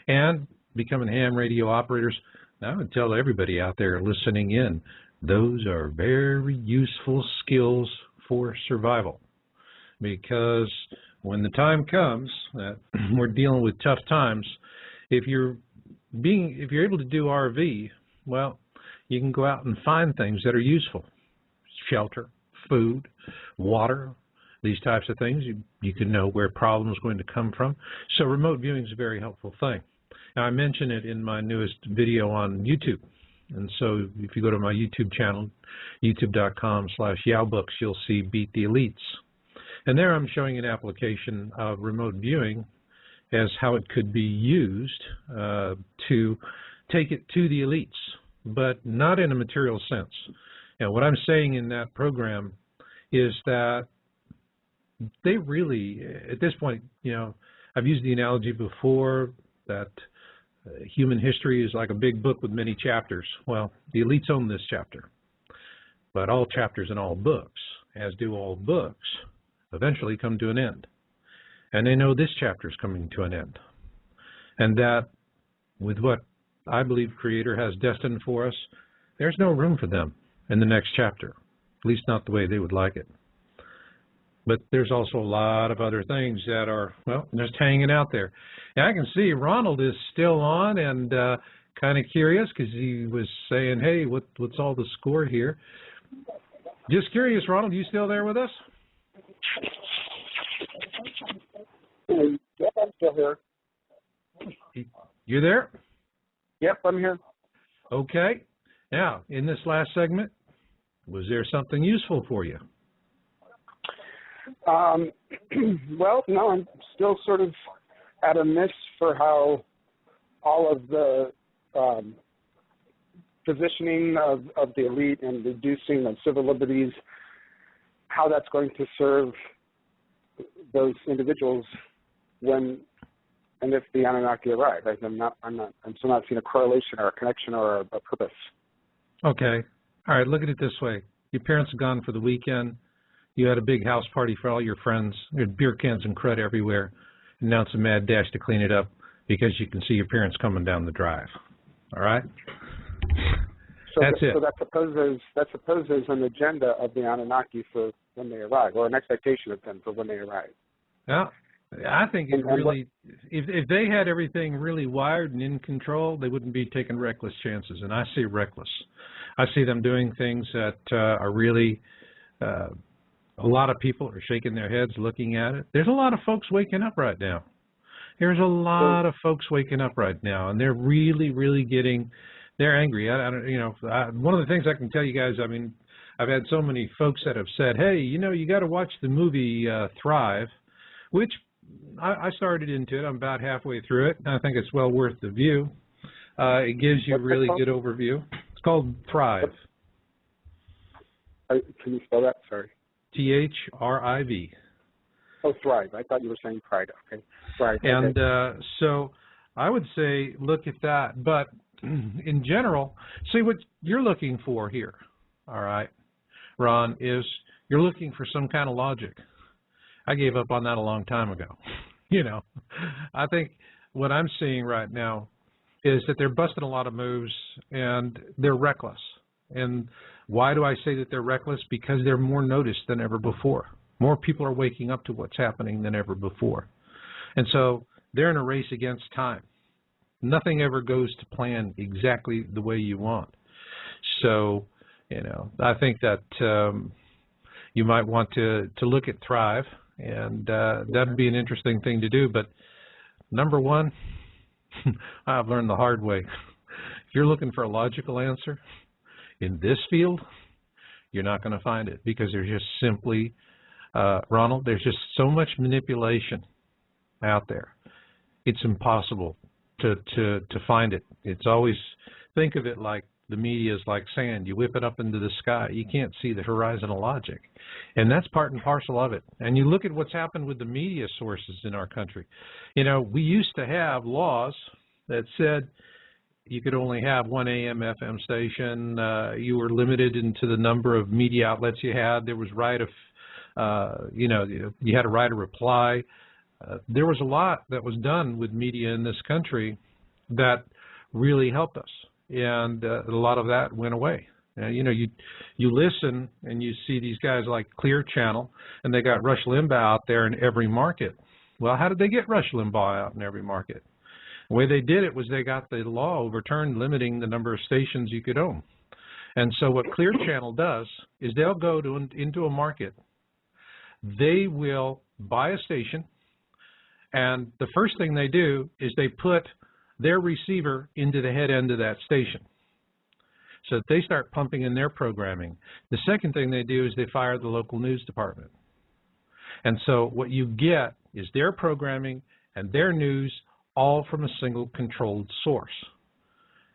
and becoming ham radio operators. Now, I would tell everybody out there listening in, those are very useful skills for survival, because when the time comes that we're dealing with tough times, if you're able to do RV, well, you can go out and find things that are useful. Shelter, food, water, these types of things. You can know where problems are going to come from. So remote viewing is a very helpful thing. Now, I mentioned it in my newest video on YouTube. And so if you go to my YouTube channel, youtube.com/yowbooks, you'll see Beat the Elites. And there I'm showing an application of remote viewing as how it could be used to take it to the elites, but not in a material sense. Now, what I'm saying in that program is that they really, at this point, I've used the analogy before that human history is like a big book with many chapters. Well, the elites own this chapter, but all chapters in all books, as do all books, eventually come to an end. And they know this chapter is coming to an end. And that with what I believe Creator has destined for us, there's no room for them in the next chapter, at least not the way they would like it. But there's also a lot of other things that are, well, just hanging out there. And I can see Ronald is still on and kind of curious because he was saying, hey, what's all the score here? Just curious, Ronald, you still there with us? Yep, I'm still here. You there? Yep, I'm here. Okay. Now, in this last segment, was there something useful for you? Well, no, I'm still sort of at a miss for how all of the positioning of the elite and reducing of civil liberties, how that's going to serve those individuals when and if the Anunnaki arrive. I'm still not seeing a correlation or a connection or a purpose. Okay. All right, look at it this way. Your parents are gone for the weekend. You had a big house party for all your friends. There had beer cans and crud everywhere. And now it's a mad dash to clean it up. because you can see your parents coming down the drive. All right? So that's it. So that supposes an agenda of the Anunnaki for when they arrive, or an expectation of them for when they arrive. Yeah, I think it really, if they had everything really wired and in control, they wouldn't be taking reckless chances. And I see reckless. I see them doing things that are really, a lot of people are shaking their heads looking at it. There's a lot of folks waking up right now. There's a lot of folks waking up right now, and they're really, really getting, they're angry. I don't, you know, one of the things I can tell you guys, I mean, I've had so many folks that have said, hey, you know, you got to watch the movie Thrive, which I started into it. I'm about halfway through it. I think it's well worth the view. It gives you a really good overview. It's called Thrive. Can you spell that? Sorry. Thrive. Oh, Thrive. I thought you were saying Pride. Okay. Thrive. And okay. So I would say look at that. But in general, see what you're looking for here, all right, Ron, is you're looking for some kind of logic. I gave up on that a long time ago. You know, I think what I'm seeing right now is that they're busting a lot of moves and they're reckless. And why do I say that they're reckless? Because they're more noticed than ever before. More people are waking up to what's happening than ever before. And so they're in a race against time. Nothing ever goes to plan exactly the way you want. So, you know, I think that you might want to look at Thrive, and that'd be an interesting thing to do. But number one, I've learned the hard way. If you're looking for a logical answer in this field, you're not going to find it, because there's just simply, Ronald, there's just so much manipulation out there. It's impossible to find it. It's always, think of it like the media is like sand. You whip it up into the sky. You can't see the horizon of logic. And that's part and parcel of it. And you look at what's happened with the media sources in our country. You know, we used to have laws that said you could only have one AM FM station. You were limited into the number of media outlets you had. There was right of, you know, you had a right of reply. There was a lot that was done with media in this country that really helped us, and a lot of that went away. You know, you listen and you see these guys like Clear Channel, and they got Rush Limbaugh out there in every market. Well, how did they get Rush Limbaugh out in every market? The way they did it was they got the law overturned limiting the number of stations you could own. And so what Clear Channel does is they'll go into a market. They will buy a station, and the first thing they do is they put their receiver into the head end of that station, so that they start pumping in their programming. The second thing they do is they fire the local news department. And so what you get is their programming and their news all from a single controlled source.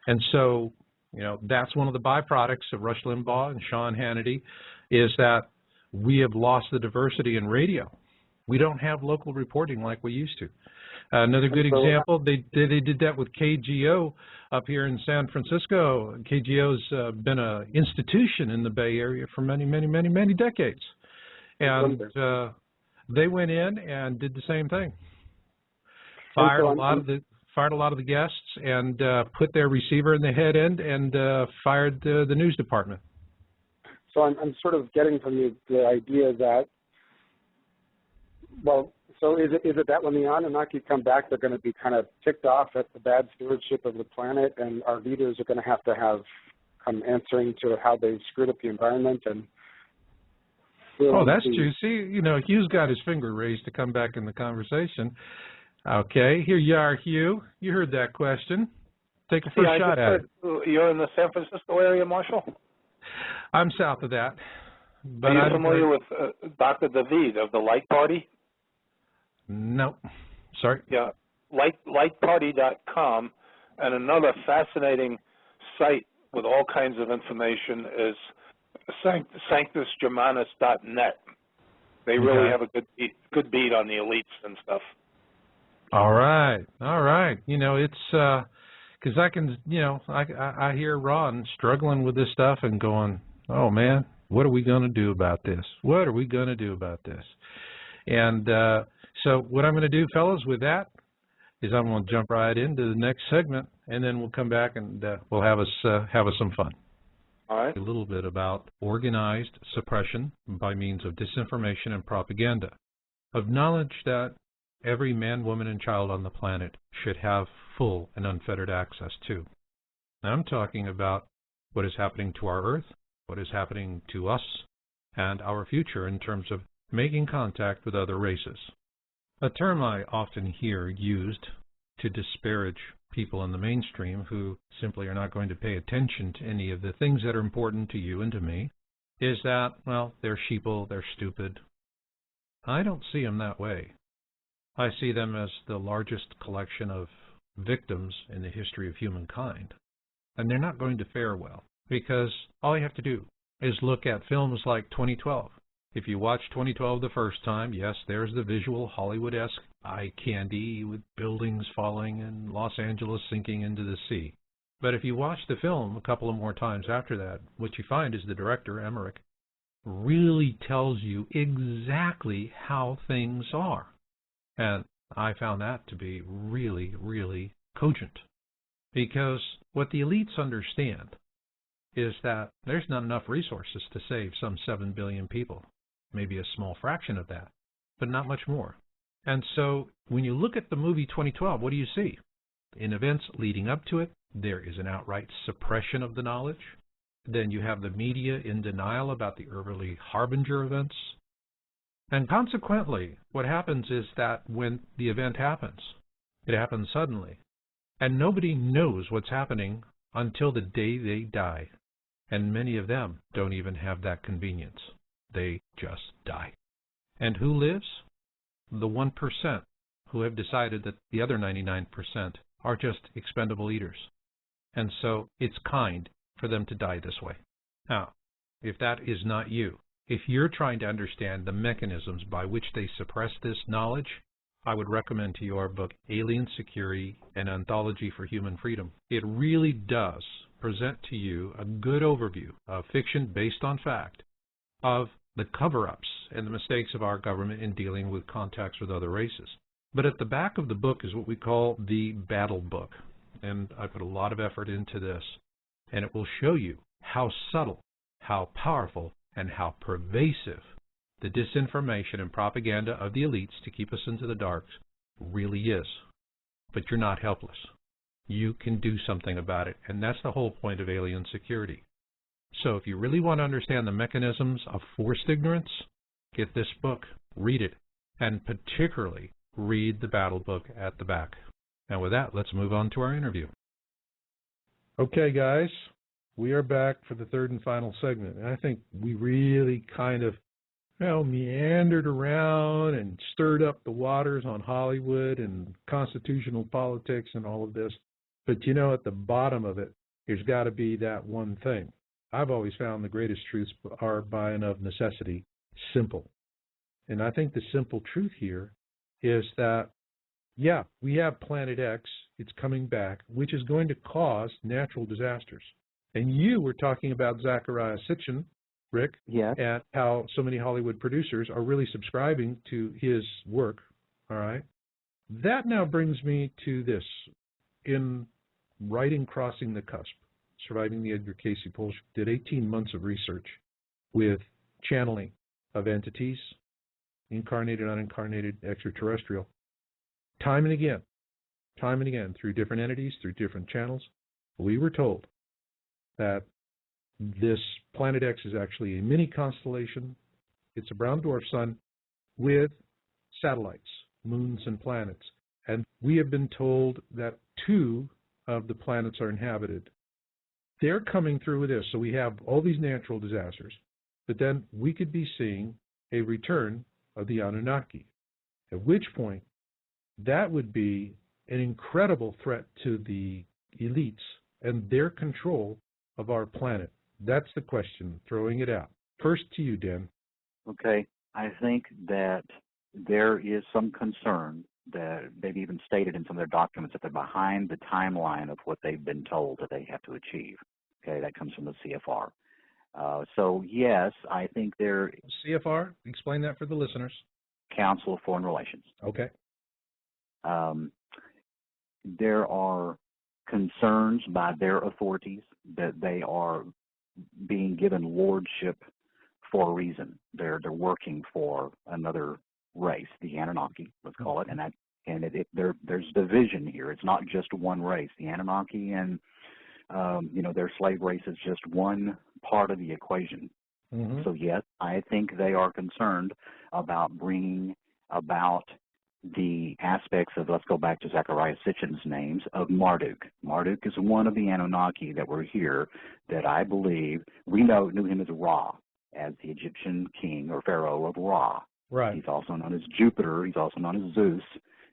And so, you know, that's one of the byproducts of Rush Limbaugh and Sean Hannity, is that we have lost the diversity in radio. We don't have local reporting like we used to. Another good example, they did that with KGO up here in San Francisco. KGO's been an institution in the Bay Area for many, many, many, many decades. And they went in and did the same thing. Fired a lot of the guests and put their receiver in the head end and fired the news department. So I'm sort of getting from you the idea that, well, so is it that when the Anunnaki come back, they're going to be kind of ticked off at the bad stewardship of the planet, and our leaders are going to have come answering to how they screwed up the environment? And oh, that's true. See, you know, Hugh's got his finger raised to come back in the conversation. Okay, here you are, Hugh. You heard that question. Take a first shot at it. You're in the San Francisco area, Marshall? I'm south of that. But are you familiar with Dr. David of the Light Party? No. Sorry? Yeah, lightparty.com. And another fascinating site with all kinds of information is sanctusgermanus.net. They really have a good beat on the elites and stuff. All right. All right. You know, it's because I can, you know, I hear Ron struggling with this stuff and going, oh, man, what are we going to do about this? What are we going to do about this? And so what I'm going to do, fellas, with that, is I'm going to jump right into the next segment, and then we'll come back and we'll have us some fun. All right. A little bit about organized suppression by means of disinformation and propaganda, of knowledge that every man, woman, and child on the planet should have full and unfettered access to. Now, I'm talking about what is happening to our Earth, what is happening to us, and our future in terms of making contact with other races. A term I often hear used to disparage people in the mainstream who simply are not going to pay attention to any of the things that are important to you and to me is that, well, they're sheeple, they're stupid. I don't see them that way. I see them as the largest collection of victims in the history of humankind. And they're not going to fare well, because all you have to do is look at films like 2012. If you watch 2012 the first time, yes, there's the visual Hollywood-esque eye candy with buildings falling and Los Angeles sinking into the sea. But if you watch the film a couple of more times after that, what you find is the director, Emmerich, really tells you exactly how things are. And I found that to be really, really cogent. Because what the elites understand is that there's not enough resources to save some 7 billion people. Maybe a small fraction of that, but not much more. And so when you look at the movie 2012, what do you see? In events leading up to it, there is an outright suppression of the knowledge. Then you have the media in denial about the early harbinger events. And consequently, what happens is that when the event happens, it happens suddenly. And nobody knows what's happening until the day they die. And many of them don't even have that convenience. They just die. And who lives? The 1% who have decided that the other 99% are just expendable eaters. And so it's kind for them to die this way. Now, if that is not you, if you're trying to understand the mechanisms by which they suppress this knowledge, I would recommend to you our book, Alien Security, an Anthology for Human Freedom. It really does present to you a good overview of fiction based on fact of the cover-ups and the mistakes of our government in dealing with contacts with other races. But at the back of the book is what we call the battle book. And I put a lot of effort into this. And it will show you how subtle, how powerful, and how pervasive the disinformation and propaganda of the elites to keep us into the darks really is. But you're not helpless. You can do something about it. And that's the whole point of Alien Security. So if you really want to understand the mechanisms of forced ignorance, get this book, read it, and particularly read the battle book at the back. And with that, let's move on to our interview. Okay, guys, we are back for the third and final segment. And I think we really kind of, meandered around and stirred up the waters on Hollywood and constitutional politics and all of this. But, at the bottom of it, there's got to be that one thing. I've always found the greatest truths are, by and of necessity, simple. And I think the simple truth here is that, yeah, we have Planet X, it's coming back, which is going to cause natural disasters. And you were talking about Zecharia Sitchin, Rick, Yes. and how so many Hollywood producers are really subscribing to his work, all right? That now brings me to this. In writing Crossing the Cusp, Surviving the Edgar Cayce Pulse, did 18 months of research with channeling of entities, incarnated, unincarnated, extraterrestrial, time and again, through different entities, through different channels. We were told that this Planet X is actually a mini constellation. It's a brown dwarf sun with satellites, moons and planets. And we have been told that 2 of the planets are inhabited. They're coming through with this. So we have all these natural disasters, but then we could be seeing a return of the Anunnaki, at which point that would be an incredible threat to the elites and their control of our planet. That's the question, throwing it out. First to you, Dan. Okay. I think that there is some concern that they've even stated in some of their documents that they're behind the timeline of what they've been told that they have to achieve. Okay, that comes from the CFR. So, yes, I think they're... CFR, explain that for the listeners. Council of Foreign Relations. Okay. there are concerns by their authorities that they are being given lordship for a reason. They're working for another race, the Anunnaki, let's call it, there's division here. It's not just one race. The Anunnaki and their slave race is just one part of the equation. Mm-hmm. So yes, I think they are concerned about bringing about the aspects of, let's go back to Zechariah Sitchin's names, of Marduk. Marduk is one of the Anunnaki that were here that I believe we knew him as Ra, as the Egyptian king or pharaoh of Ra. Right. He's also known as Jupiter. He's also known as Zeus,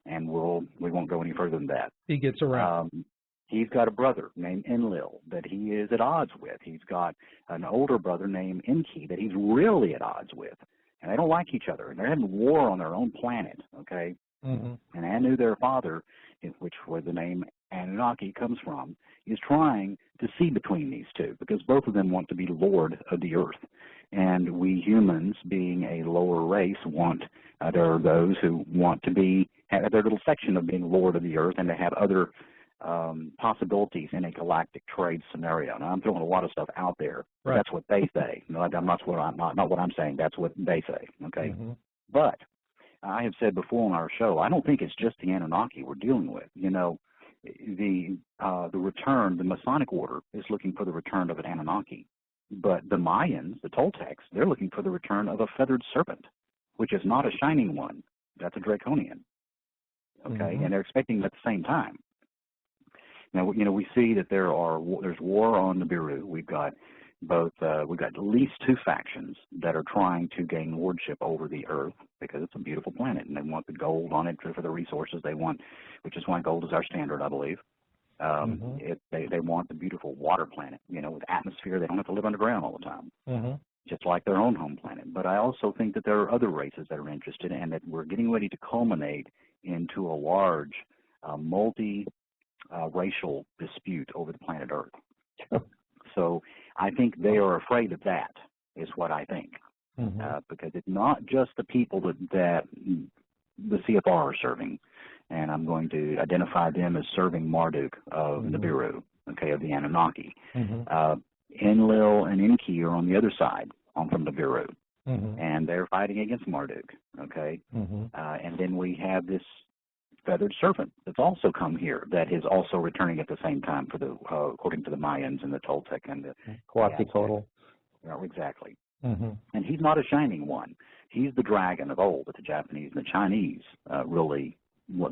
and we won't go any further than that. He gets around. He's got a brother named Enlil that he is at odds with. He's got an older brother named Enki that he's really at odds with. And they don't like each other. And they're having war on their own planet, okay? Mm-hmm. And Anu, their father, which where the name Anunnaki comes from, is trying to see between these two because both of them want to be lord of the earth. And we humans, being a lower race, there are those who want to have their little section of being lord of the earth and to have other possibilities in a galactic trade scenario. Now, I'm throwing a lot of stuff out there. Right. That's what they say. No, not what I'm saying. That's what they say. Okay. Mm-hmm. But I have said before on our show, I don't think it's just the Anunnaki we're dealing with. The return, the Masonic order is looking for the return of an Anunnaki, but the Mayans, the Toltecs, they're looking for the return of a feathered serpent, which is not a shining one. That's a draconian. Okay, mm-hmm. And they're expecting them at the same time. Now, we see that there's war on Nibiru. We've got at least two factions that are trying to gain lordship over the Earth because it's a beautiful planet, and they want the gold on it for the resources they want, which is why gold is our standard, I believe. Mm-hmm. They want the beautiful water planet, with atmosphere. They don't have to live underground all the time, mm-hmm. just like their own home planet. But I also think that there are other races that are interested, and that we're getting ready to culminate into a large racial dispute over the planet Earth. So I think they are afraid of that, is what I think, mm-hmm. Because it's not just the people that the CFR are serving, and I'm going to identify them as serving Marduk of mm-hmm. Nibiru, okay, of the Anunnaki. Mm-hmm. Enlil and Enki are on the other side, from Nibiru, mm-hmm. and they're fighting against Marduk, okay? Mm-hmm. And then we have this feathered serpent that's also come here that is also returning at the same time for the according to the Mayans and the Toltec and the Quetzalcoatl. Exactly. Mm-hmm. And he's not a shining one. He's the dragon of old that the Japanese and the Chinese really,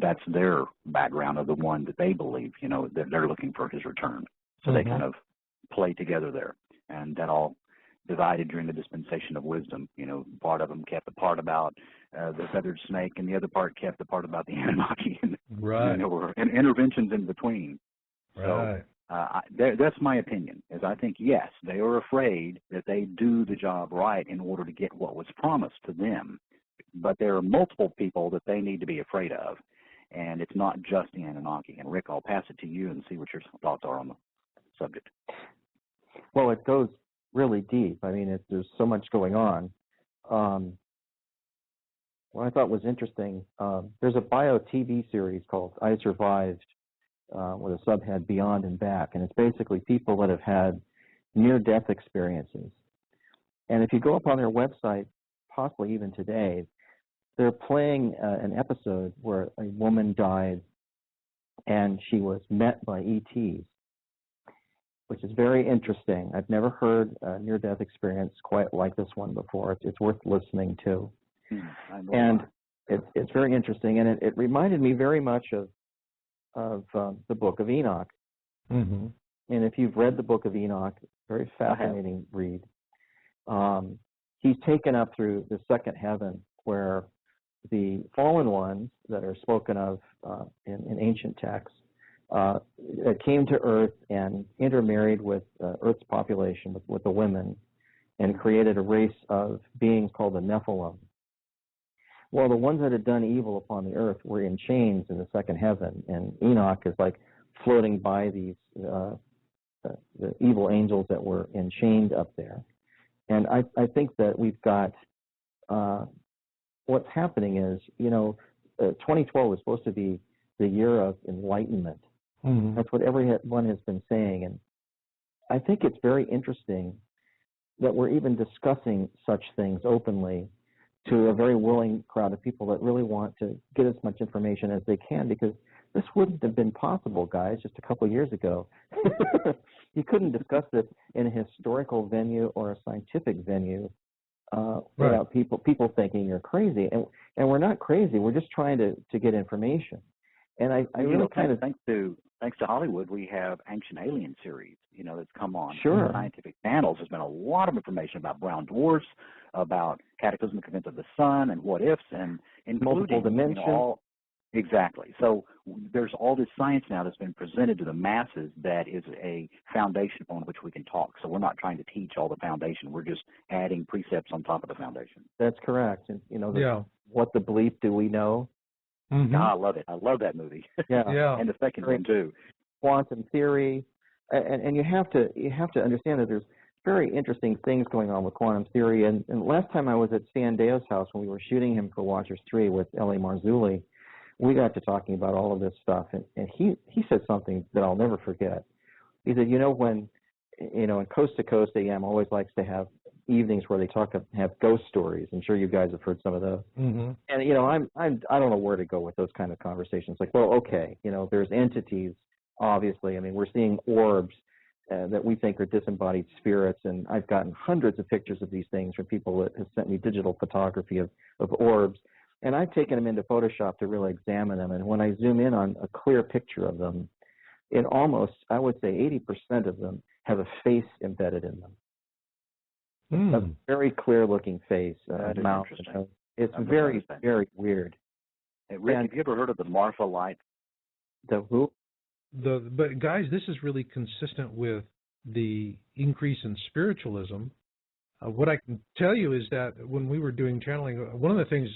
that's their background of the one that they believe, that they're looking for his return. So mm-hmm. they kind of play together there. And that all divided during the dispensation of wisdom. Part of them kept the part about the feathered snake, and the other part kept the part about the Anunnaki. Right. And there were interventions in between. Right. So that's my opinion, is I think, yes, they are afraid that they do the job right in order to get what was promised to them. But there are multiple people that they need to be afraid of, and it's not just the Anunnaki. And Rick, I'll pass it to you and see what your thoughts are on the subject. Well, it goes really deep. I mean, there's so much going on. What I thought was interesting, there's a bio TV series called I Survived with a subhead Beyond and Back, and it's basically people that have had near-death experiences. And if you go up on their website, possibly even today, they're playing an episode where a woman died and she was met by ETs, which is very interesting. I've never heard a near-death experience quite like this one before. It's worth listening to. And it's very interesting, and it reminded me very much of the Book of Enoch. Mm-hmm. And if you've read the Book of Enoch, very fascinating read. He's taken up through the second heaven, where the fallen ones that are spoken of in ancient texts came to Earth and intermarried with Earth's population, with the women, and created a race of beings called the Nephilim. Well, the ones that had done evil upon the earth were in chains in the second heaven, and Enoch is like floating by these the evil angels that were enchained up there. And I think that we've got what's happening is, 2012 was supposed to be the year of enlightenment. That's what everyone has been saying. And I think it's very interesting that we're even discussing such things openly to a very willing crowd of people that really want to get as much information as they can, because this wouldn't have been possible, guys, just a couple of years ago. You couldn't discuss this in a historical venue or a scientific venue without people thinking you're crazy. And we're not crazy. We're just trying to get information. And I really kind of thanks to Hollywood, we have Ancient Alien series, that's come on. Sure. Scientific channels. There's been a lot of information about brown dwarfs, about cataclysmic events of the sun and what ifs, and including multiple dimensions. Exactly. So there's all this science now that's been presented to the masses that is a foundation upon which we can talk. So we're not trying to teach all the foundation. We're just adding precepts on top of the foundation. That's correct. And What the Bleep Do We Know? I love it. I love that movie. Yeah. And the second one too. Quantum theory, and you have to understand that there's very interesting things going on with quantum theory. And last time I was at Sandeo's house when we were shooting him for Watchers 3 with L.A. Marzulli, we got to talking about all of this stuff, and he said something that I'll never forget. He said, when in Coast to Coast AM always likes to have evenings where they have ghost stories. I'm sure you guys have heard some of those. And I don't know where to go with those kind of conversations. Like, well, okay, there's entities. Obviously, I mean, we're seeing orbs that we think are disembodied spirits, and I've gotten hundreds of pictures of these things from people that have sent me digital photography of orbs. And I've taken them into Photoshop to really examine them. And when I zoom in on a clear picture of them, in almost, I would say 80% of them have a face embedded in them. A very clear-looking face, mouth. It's very, very weird. Hey, Rick, have you ever heard of the Marfa light? The who? But guys, this is really consistent with the increase in spiritualism. What I can tell you is that when we were doing channeling, one of the things,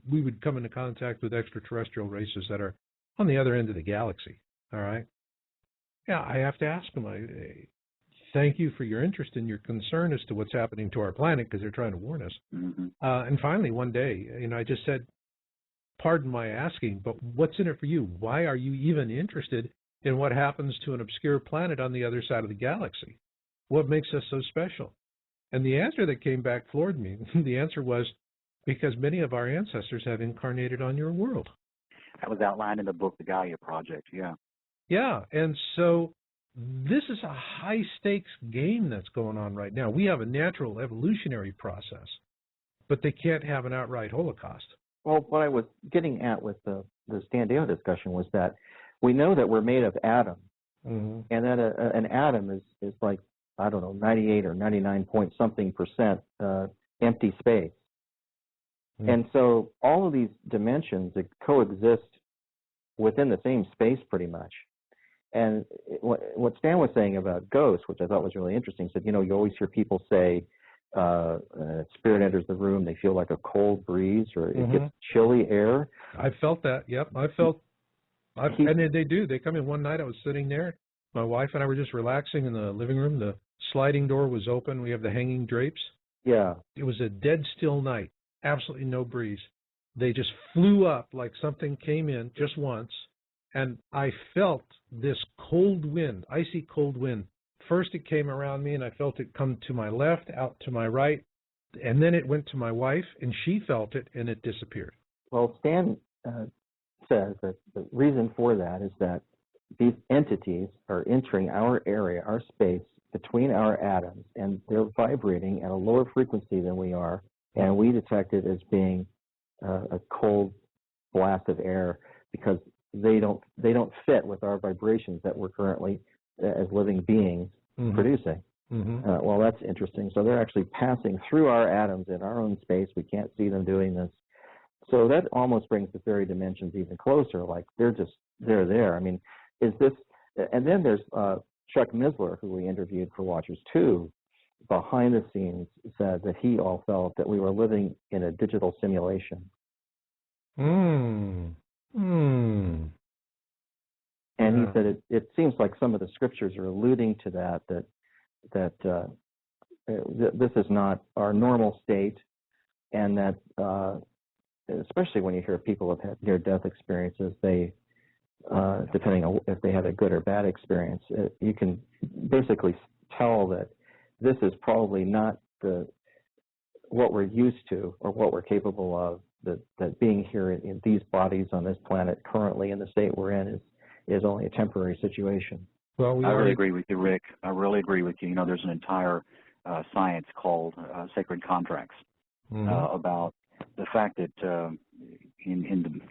we would come into contact with extraterrestrial races that are on the other end of the galaxy, all right? Yeah, I have to ask them, thank you for your interest and your concern as to what's happening to our planet, because they're trying to warn us. And finally, one day, I just said, pardon my asking, but what's in it for you? Why are you even interested in what happens to an obscure planet on the other side of the galaxy? What makes us so special? And the answer that came back floored me. The answer was, because many of our ancestors have incarnated on your world. That was outlined in the book, The Gaia Project, Yeah, and so this is a high-stakes game that's going on right now. We have a natural evolutionary process, but they can't have an outright Holocaust. Well, what I was getting at with the Standeo discussion was that we know that we're made of atoms, and that an atom is like, I don't know, 98 or 99 point something percent empty space. And so all of these dimensions that coexist within the same space pretty much. And what Stan was saying about ghosts, which I thought was really interesting, said, you always hear people say, spirit enters the room, they feel like a cold breeze, or it gets chilly air. I felt that, yep. And they do. They come in one night, I was sitting there, my wife and I were just relaxing in the living room. The sliding door was open. We have the hanging drapes. Yeah. It was a dead still night, absolutely no breeze. They just flew up like something came in just once, and I felt this cold wind, icy cold wind. First it came around me, and I felt it come to my left, out to my right, and then it went to my wife, and she felt it, and it disappeared. Well, Stan says that the reason for that is that these entities are entering our area, our space, between our atoms, and they're vibrating at a lower frequency than we are, and we detect it as being a cold blast of air because they don't fit with our vibrations that we're currently, as living beings, producing. Well, that's interesting. So they're actually passing through our atoms in our own space. We can't see them doing this. So that almost brings the fairy dimensions even closer. Like they're there. I mean, is this? And then there's Chuck Misler, who we interviewed for Watchers 2, behind the scenes said that he all felt that we were living in a digital simulation. And he said it seems like some of the scriptures are alluding to that this is not our normal state, and that especially when you hear people have had near-death experiences, they depending on if they had a good or bad experience. You can basically tell that this is probably not what we're used to or what we're capable of, that being here in these bodies on this planet currently in the state we're in is only a temporary situation. Well, I really agree with you, Rick. I really agree with you. You know, there's an entire science called sacred contracts about the fact that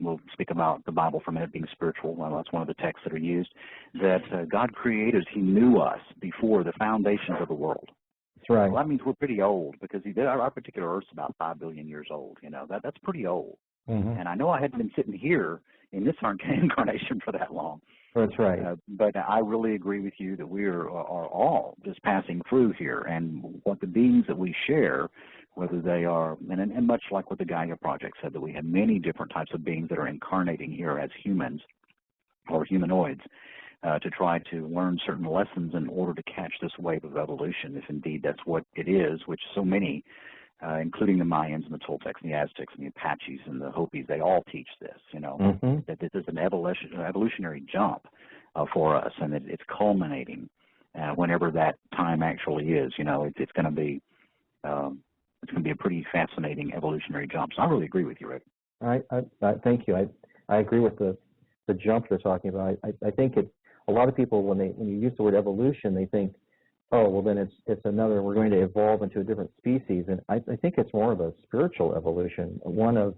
we'll speak about the Bible for a minute being spiritual. Well, that's one of the texts that are used. That God created us. He knew us before the foundations of the world. That's right. Well, that means we're pretty old because our particular Earth's about 5 billion years old. You know, that's pretty old. And I know I hadn't been sitting here in this incarnation for that long. That's right. But I really agree with you that we are all just passing through here, and what the beings that we share, whether they are, and much like what the Gaia Project said, that we have many different types of beings that are incarnating here as humans or humanoids to try to learn certain lessons in order to catch this wave of evolution, if indeed that's what it is, which so many, including the Mayans and the Toltecs and the Aztecs and the Apaches and the Hopis, they all teach this, you know, that this is an evolutionary jump for us, and it's culminating whenever that time actually is. You know, it's going to be a pretty fascinating evolutionary jump. So I really agree with you, Rick. I thank you. I agree with the jump you're talking about. I think a lot of people, when you use the word evolution, they think, oh, well, then it's another, we're going to evolve into a different species. And I think it's more of a spiritual evolution, one of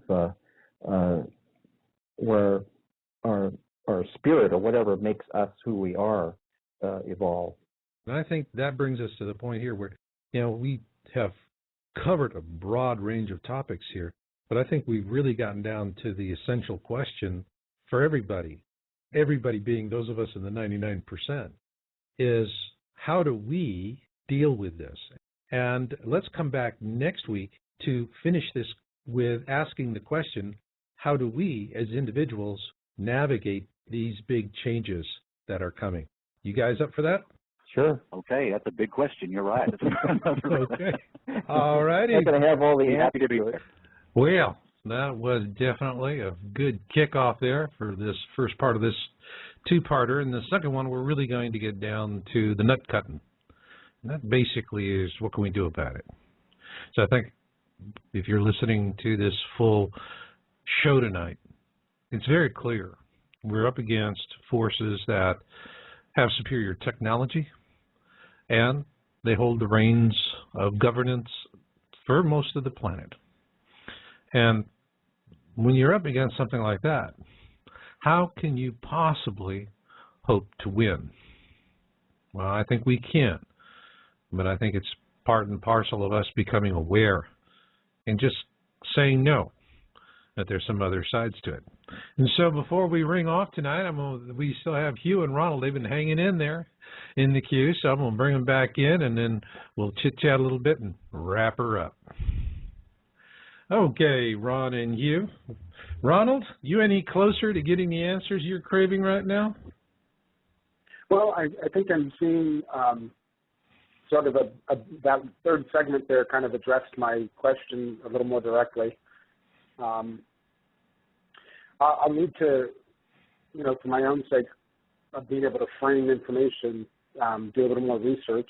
where our spirit or whatever makes us who we are evolve. And I think that brings us to the point here where, you know, we have covered a broad range of topics here, but I think we've really gotten down to the essential question for everybody being those of us in the 99%, is how do we deal with this? And let's come back next week to finish this with asking the question, how do we as individuals navigate these big changes that are coming? You guys up for that? Sure. Okay, that's a big question. You're right. Okay. All righty. I'm going to have all the happy to be answers. there. Well, that was definitely a good kickoff there for this first part of this two-parter. And the second one, we're really going to get down to the nut cutting. And that basically is what can we do about it. So I think if you're listening to this full show tonight, it's very clear. We're up against forces that have superior technology, and they hold the reins of governance for most of the planet. And when you're up against something like that, how can you possibly hope to win? Well, I think we can, but I think it's part and parcel of us becoming aware and just saying no, that there's some other sides to it. And so before we ring off tonight, we still have Hugh and Ronald. They've been hanging in there in the queue, so I'm going to bring them back in, and then we'll chit-chat a little bit and wrap her up. Okay, Ron and Hugh. Ronald, you any closer to getting the answers you're craving right now? Well, I think I'm seeing sort of that third segment there kind of addressed my question a little more directly. I'll need to, you know, for my own sake, of being able to frame information, do a little more research.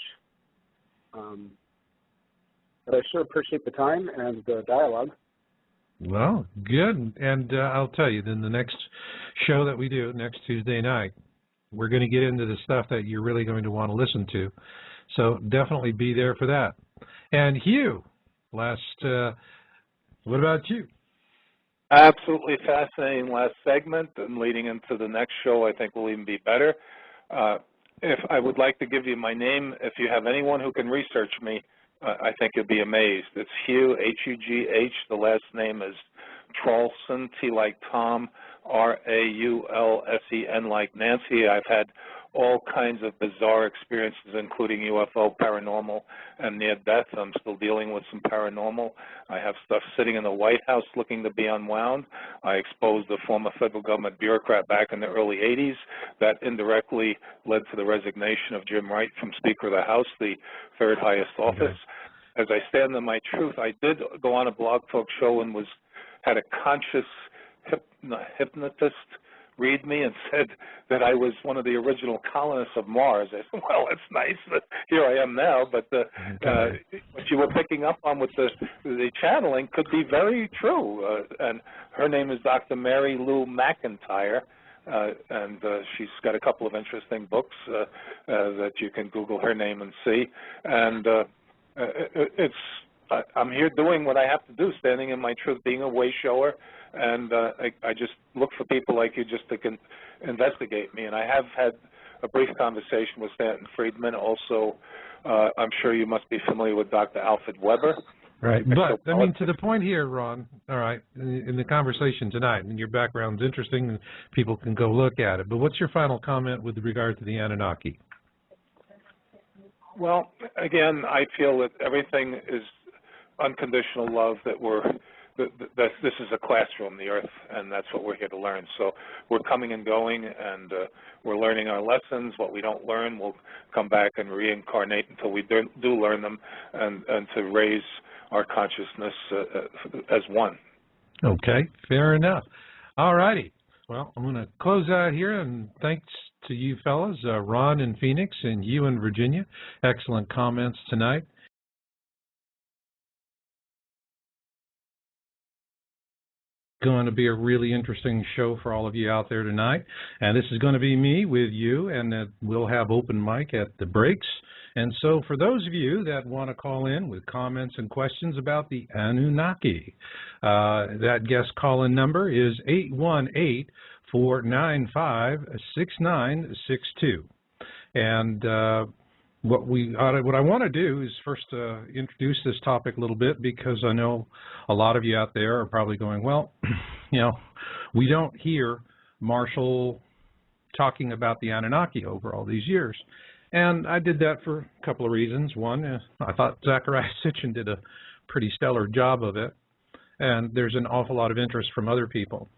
But I sure appreciate the time and the dialogue. Well, good. And I'll tell you, then the next show that we do, next Tuesday night, we're going to get into the stuff that you're really going to want to listen to. So definitely be there for that. And Hugh, what about you? Absolutely fascinating last segment, and leading into the next show I think will even be better. If I would like to give you my name, if you have anyone who can research me, I think you'll be amazed. It's Hugh, H-U-G-H. The last name is Traulsen, T like Tom, R-A-U-L-S-E-N like Nancy. I've had all kinds of bizarre experiences, including UFO, paranormal, and near-death. I'm still dealing with some paranormal. I have stuff sitting in the White House looking to be unwound. I exposed a former federal government bureaucrat back in the early 80s. That indirectly led to the resignation of Jim Wright from Speaker of the House, the third highest office. Okay. As I stand in my truth, I did go on a Blog Talk show and had a conscious hypnotist read me and said that I was one of the original colonists of Mars. I said, well, it's nice that here I am now, but what you were picking up on with the channeling could be very true. And her name is Dr. Mary Lou McIntyre, and she's got a couple of interesting books that you can Google her name and see. And I'm here doing what I have to do, standing in my truth, being a way shower, and I just look for people like you just to investigate me. And I have had a brief conversation with Stanton Friedman. Also, I'm sure you must be familiar with Dr. Alfred Weber. Right, but I mean, to the point here, Ron, all right, in the conversation tonight, and your background's interesting, and people can go look at it, but what's your final comment with regard to the Anunnaki? Well, again, I feel that everything is unconditional love, that this is a classroom, the Earth, and that's what we're here to learn. So we're coming and going, and we're learning our lessons. What we don't learn, we'll come back and reincarnate until we do learn them, and to raise our consciousness as one. Okay, fair enough. All righty. Well, I'm going to close out here, and thanks to you fellas, Ron in Phoenix and you in Virginia. Excellent comments tonight. Going to be a really interesting show for all of you out there tonight, and this is going to be me with you, and we'll have open mic at the breaks. And so for those of you that want to call in with comments and questions about the Anunnaki, that guest call-in number is 818-495-6962. And what I want to do is first introduce this topic a little bit, because I know a lot of you out there are probably going, well, you know, we don't hear Marshall talking about the Anunnaki over all these years. And I did that for a couple of reasons. One, I thought Zachariah Sitchin did a pretty stellar job of it, and there's an awful lot of interest from other people.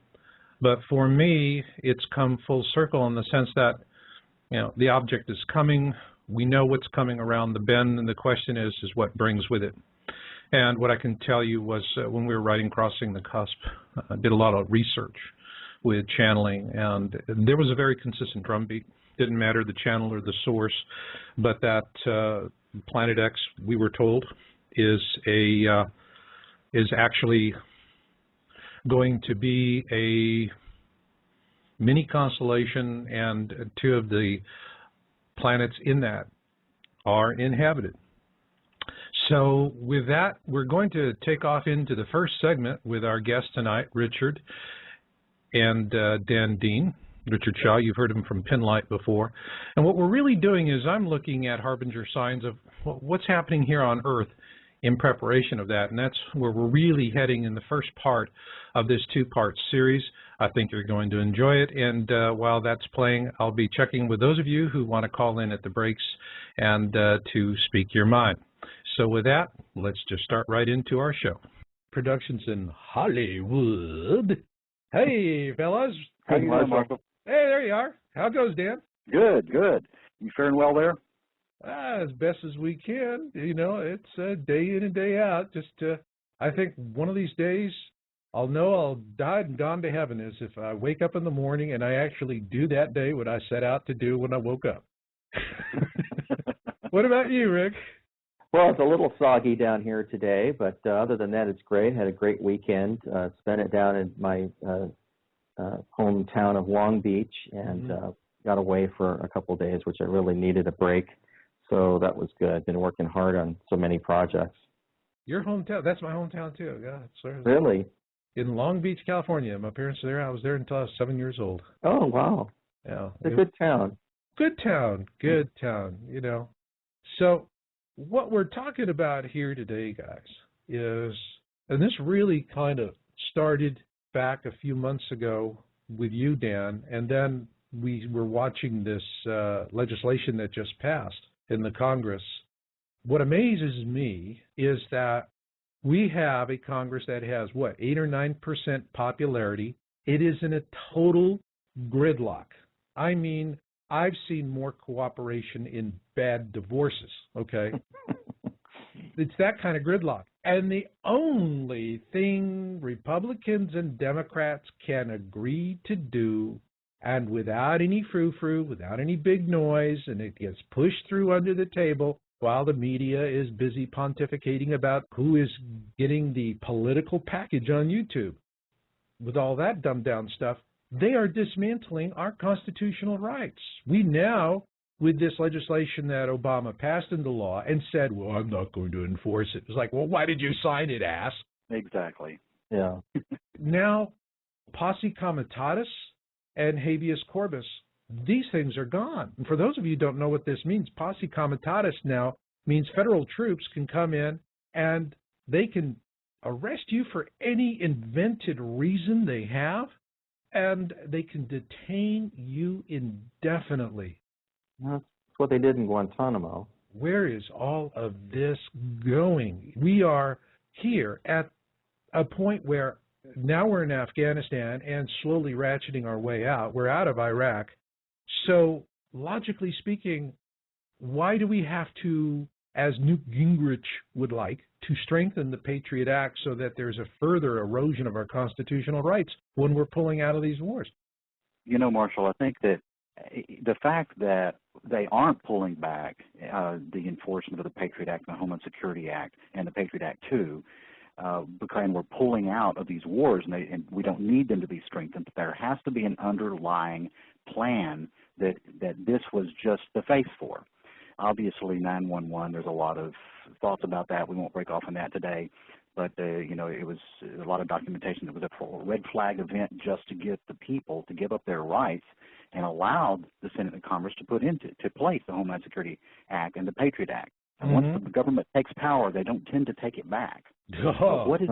But for me, it's come full circle in the sense that, you know, the object is coming. We know what's coming around the bend, and the question is what brings with it. And what I can tell you was when we were writing Crossing the Cusp, I did a lot of research with channeling, and there was a very consistent drumbeat. Didn't matter the channel or the source, but that Planet X, we were told, is actually going to be a mini constellation, and two of the planets in that are inhabited. So with that, we're going to take off into the first segment with our guest tonight, Richard and Dan Dean. Richard Shaw, you've heard him from Pinlight before. And what we're really doing is I'm looking at harbinger signs of what's happening here on Earth in preparation of that. And that's where we're really heading in the first part of this two-part series. I think you're going to enjoy it. And while that's playing, I'll be checking with those of you who want to call in at the breaks and to speak your mind. So with that, let's just start right into our show. Productions in Hollywood. Hey, fellas. How you doing, Michael? Hey, there you are. How goes, Dan? Good, good. You faring well there? As best as we can. You know, it's day in and day out. Just, I think one of these days I'll know I'll died and gone to heaven is if I wake up in the morning and I actually do that day what I set out to do when I woke up. What about you, Rick? Well, it's a little soggy down here today, but other than that, it's great. Had a great weekend. Spent it down in my hometown of Long Beach, and got away for a couple of days, which I really needed a break. So that was good. Been working hard on so many projects. Your hometown? That's my hometown too. God, really? In Long Beach, California. My parents are there. I was there until I was 7 years old. Oh, wow. Yeah, it's a good town. Good town. Good town. You know. So what we're talking about here today, guys, is, and this really kind of started back a few months ago with you, Dan, and then we were watching this legislation that just passed in the Congress. What amazes me is that we have a Congress that has, 8 or 9% popularity. It is in a total gridlock. I mean, I've seen more cooperation in bad divorces, okay? It's that kind of gridlock. And the only thing Republicans and Democrats can agree to do and without any frou-frou, without any big noise, and it gets pushed through under the table while the media is busy pontificating about who is getting the political package on YouTube. With all that dumbed-down stuff, they are dismantling our constitutional rights. We now, with this legislation that Obama passed into law and said, well, I'm not going to enforce it. It's like, well, why did you sign it, ass? Exactly. Yeah. Now, posse comitatus and habeas corpus, these things are gone. And for those of you who don't know what this means, posse comitatus now means federal troops can come in and they can arrest you for any invented reason they have, and they can detain you indefinitely. That's what they did in Guantanamo. Where is all of this going? We are here at a point where now we're in Afghanistan and slowly ratcheting our way out. We're out of Iraq. So logically speaking, why do we have to, as Newt Gingrich would like, to strengthen the Patriot Act so that there's a further erosion of our constitutional rights when we're pulling out of these wars? You know, Marshall, I think that the fact that they aren't pulling back the enforcement of the Patriot Act and the Homeland Security Act and the Patriot Act too, because we're pulling out of these wars, and we don't need them to be strengthened, but there has to be an underlying plan that this was just the face for. Obviously, 911, there's a lot of thoughts about that. We won't break off on that today. But, you know, it was a lot of documentation that was a red flag event just to get the people to give up their rights, and allowed the Senate and Congress to put into place the Homeland Security Act and the Patriot Act. And once the government takes power, they don't tend to take it back. What is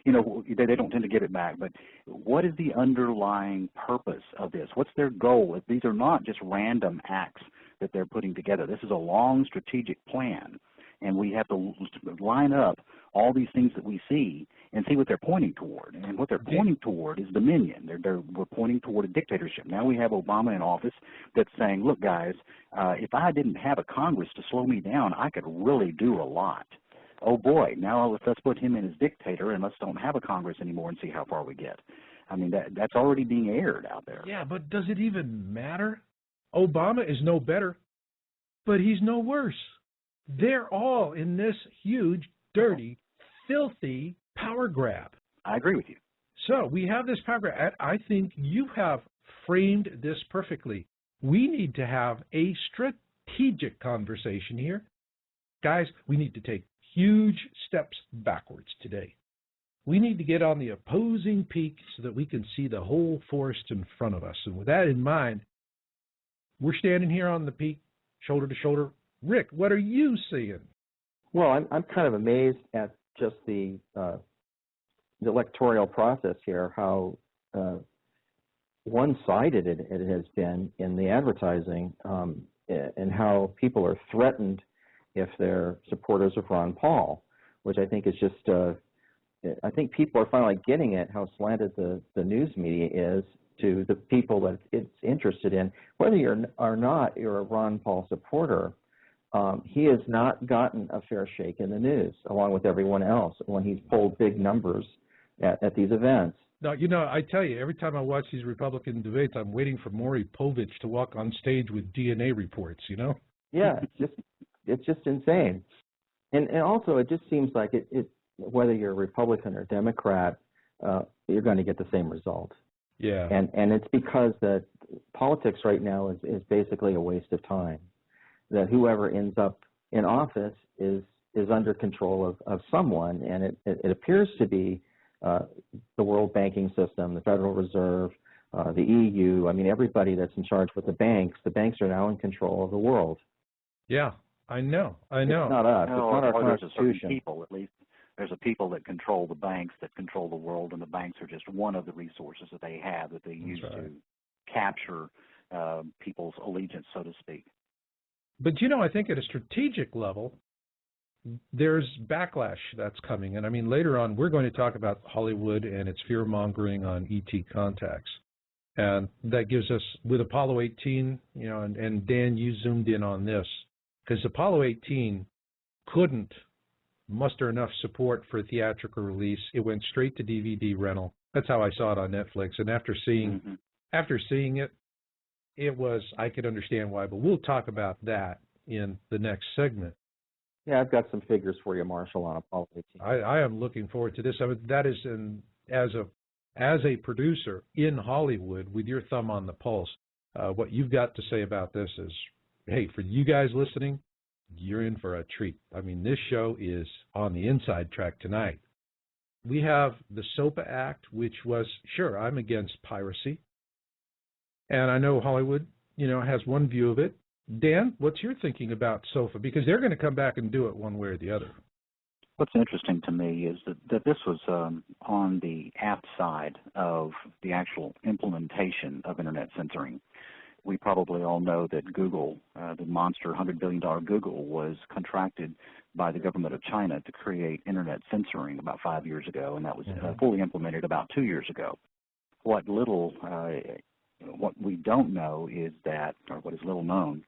you know, they don't tend to give it back, but what is the underlying purpose of this? What's their goal? These are not just random acts that they're putting together. This is a long strategic plan, and we have to line up all these things that we see and see what they're pointing toward. And what they're pointing toward is dominion. We're pointing toward a dictatorship. Now we have Obama in office that's saying, look, guys, if I didn't have a Congress to slow me down, I could really do a lot. Oh, boy, now let's put him in as dictator and let's don't have a Congress anymore and see how far we get. I mean, that's already being aired out there. Yeah, but does it even matter? Obama is no better, but he's no worse. They're all in this huge, dirty, filthy power grab. I agree with you. So we have this power grab. I think you have framed this perfectly. We need to have a strategic conversation here. Guys, we need to take huge steps backwards today. We need to get on the opposing peak so that we can see the whole forest in front of us. And with that in mind, we're standing here on the peak, shoulder to shoulder. Rick, what are you seeing? Well, I'm kind of amazed at just the electoral process here, how one-sided it has been in the advertising, and how people are threatened if they're supporters of Ron Paul, which I think is just, I think people are finally getting it, how slanted the news media is to the people that it's interested in. Whether you're a Ron Paul supporter, he has not gotten a fair shake in the news, along with everyone else, when he's pulled big numbers at these events. Now, you know, I tell you, every time I watch these Republican debates, I'm waiting for Maury Povich to walk on stage with DNA reports, you know? Yeah, it's just insane. And also, it just seems like it whether you're Republican or Democrat, you're going to get the same result. Yeah. And it's because that politics right now is basically a waste of time. That whoever ends up in office is under control of someone, and it appears to be the world banking system, the Federal Reserve, the EU. I mean, everybody that's in charge with the banks are now in control of the world. Yeah, I know. It's not us. No, it's not our Constitution. Constitution. There's a certain people, at least. There's a people that control the banks, that control the world, and the banks are just one of the resources that they have that they use to capture people's allegiance, so to speak. But, you know, I think at a strategic level, there's backlash that's coming. And, I mean, later on, we're going to talk about Hollywood and its fear-mongering on ET contacts. And that gives us, with Apollo 18, you know, and Dan, you zoomed in on this, because Apollo 18 couldn't muster enough support for theatrical release. It went straight to DVD rental. That's how I saw it on Netflix. And after seeing after seeing it, I could understand why, but we'll talk about that in the next segment. Yeah, I've got some figures for you, Marshall, on Apollo 18. I am looking forward to this. I mean, that is as a producer in Hollywood with your thumb on the pulse, what you've got to say about this is, hey, for you guys listening, you're in for a treat. I mean, this show is on the inside track tonight. We have the SOPA Act, which was, sure, I'm against piracy. And I know Hollywood, has one view of it. Dan, what's your thinking about SOFA? Because they're going to come back and do it one way or the other. What's interesting to me is that this was on the app side of the actual implementation of Internet censoring. We probably all know that Google, the monster $100 billion Google, was contracted by the government of China to create Internet censoring about 5 years ago, and that was fully implemented about 2 years ago. What we don't know is that, or what is little known,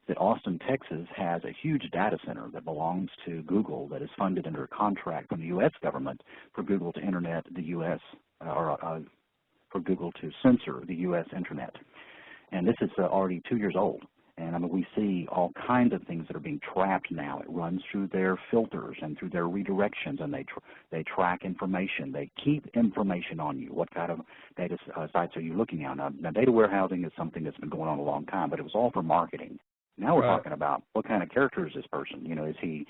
that Austin, Texas has a huge data center that belongs to Google that is funded under a contract from the U.S. government for Google to Internet the U.S. For Google to censor the U.S. Internet. And this is already 2 years old. And I mean, we see all kinds of things that are being trapped now. It runs through their filters and through their redirections, and they track information. They keep information on you. What kind of data sites are you looking at? Now, data warehousing is something that's been going on a long time, but it was all for marketing. Now we're talking about what kind of character is this person? Is he,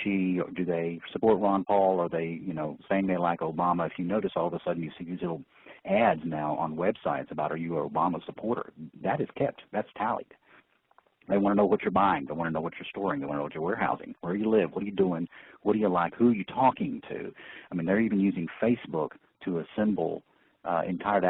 she, or do they support Ron Paul? Are they, saying they like Obama? If you notice, all of a sudden you see these little ads now on websites about, are you an Obama supporter? That is kept. That's tallied. They want to know what you're buying. They want to know what you're storing. They want to know what you're warehousing, where you live, what are you doing, what do you like, who are you talking to. I mean, they're even using Facebook to assemble entire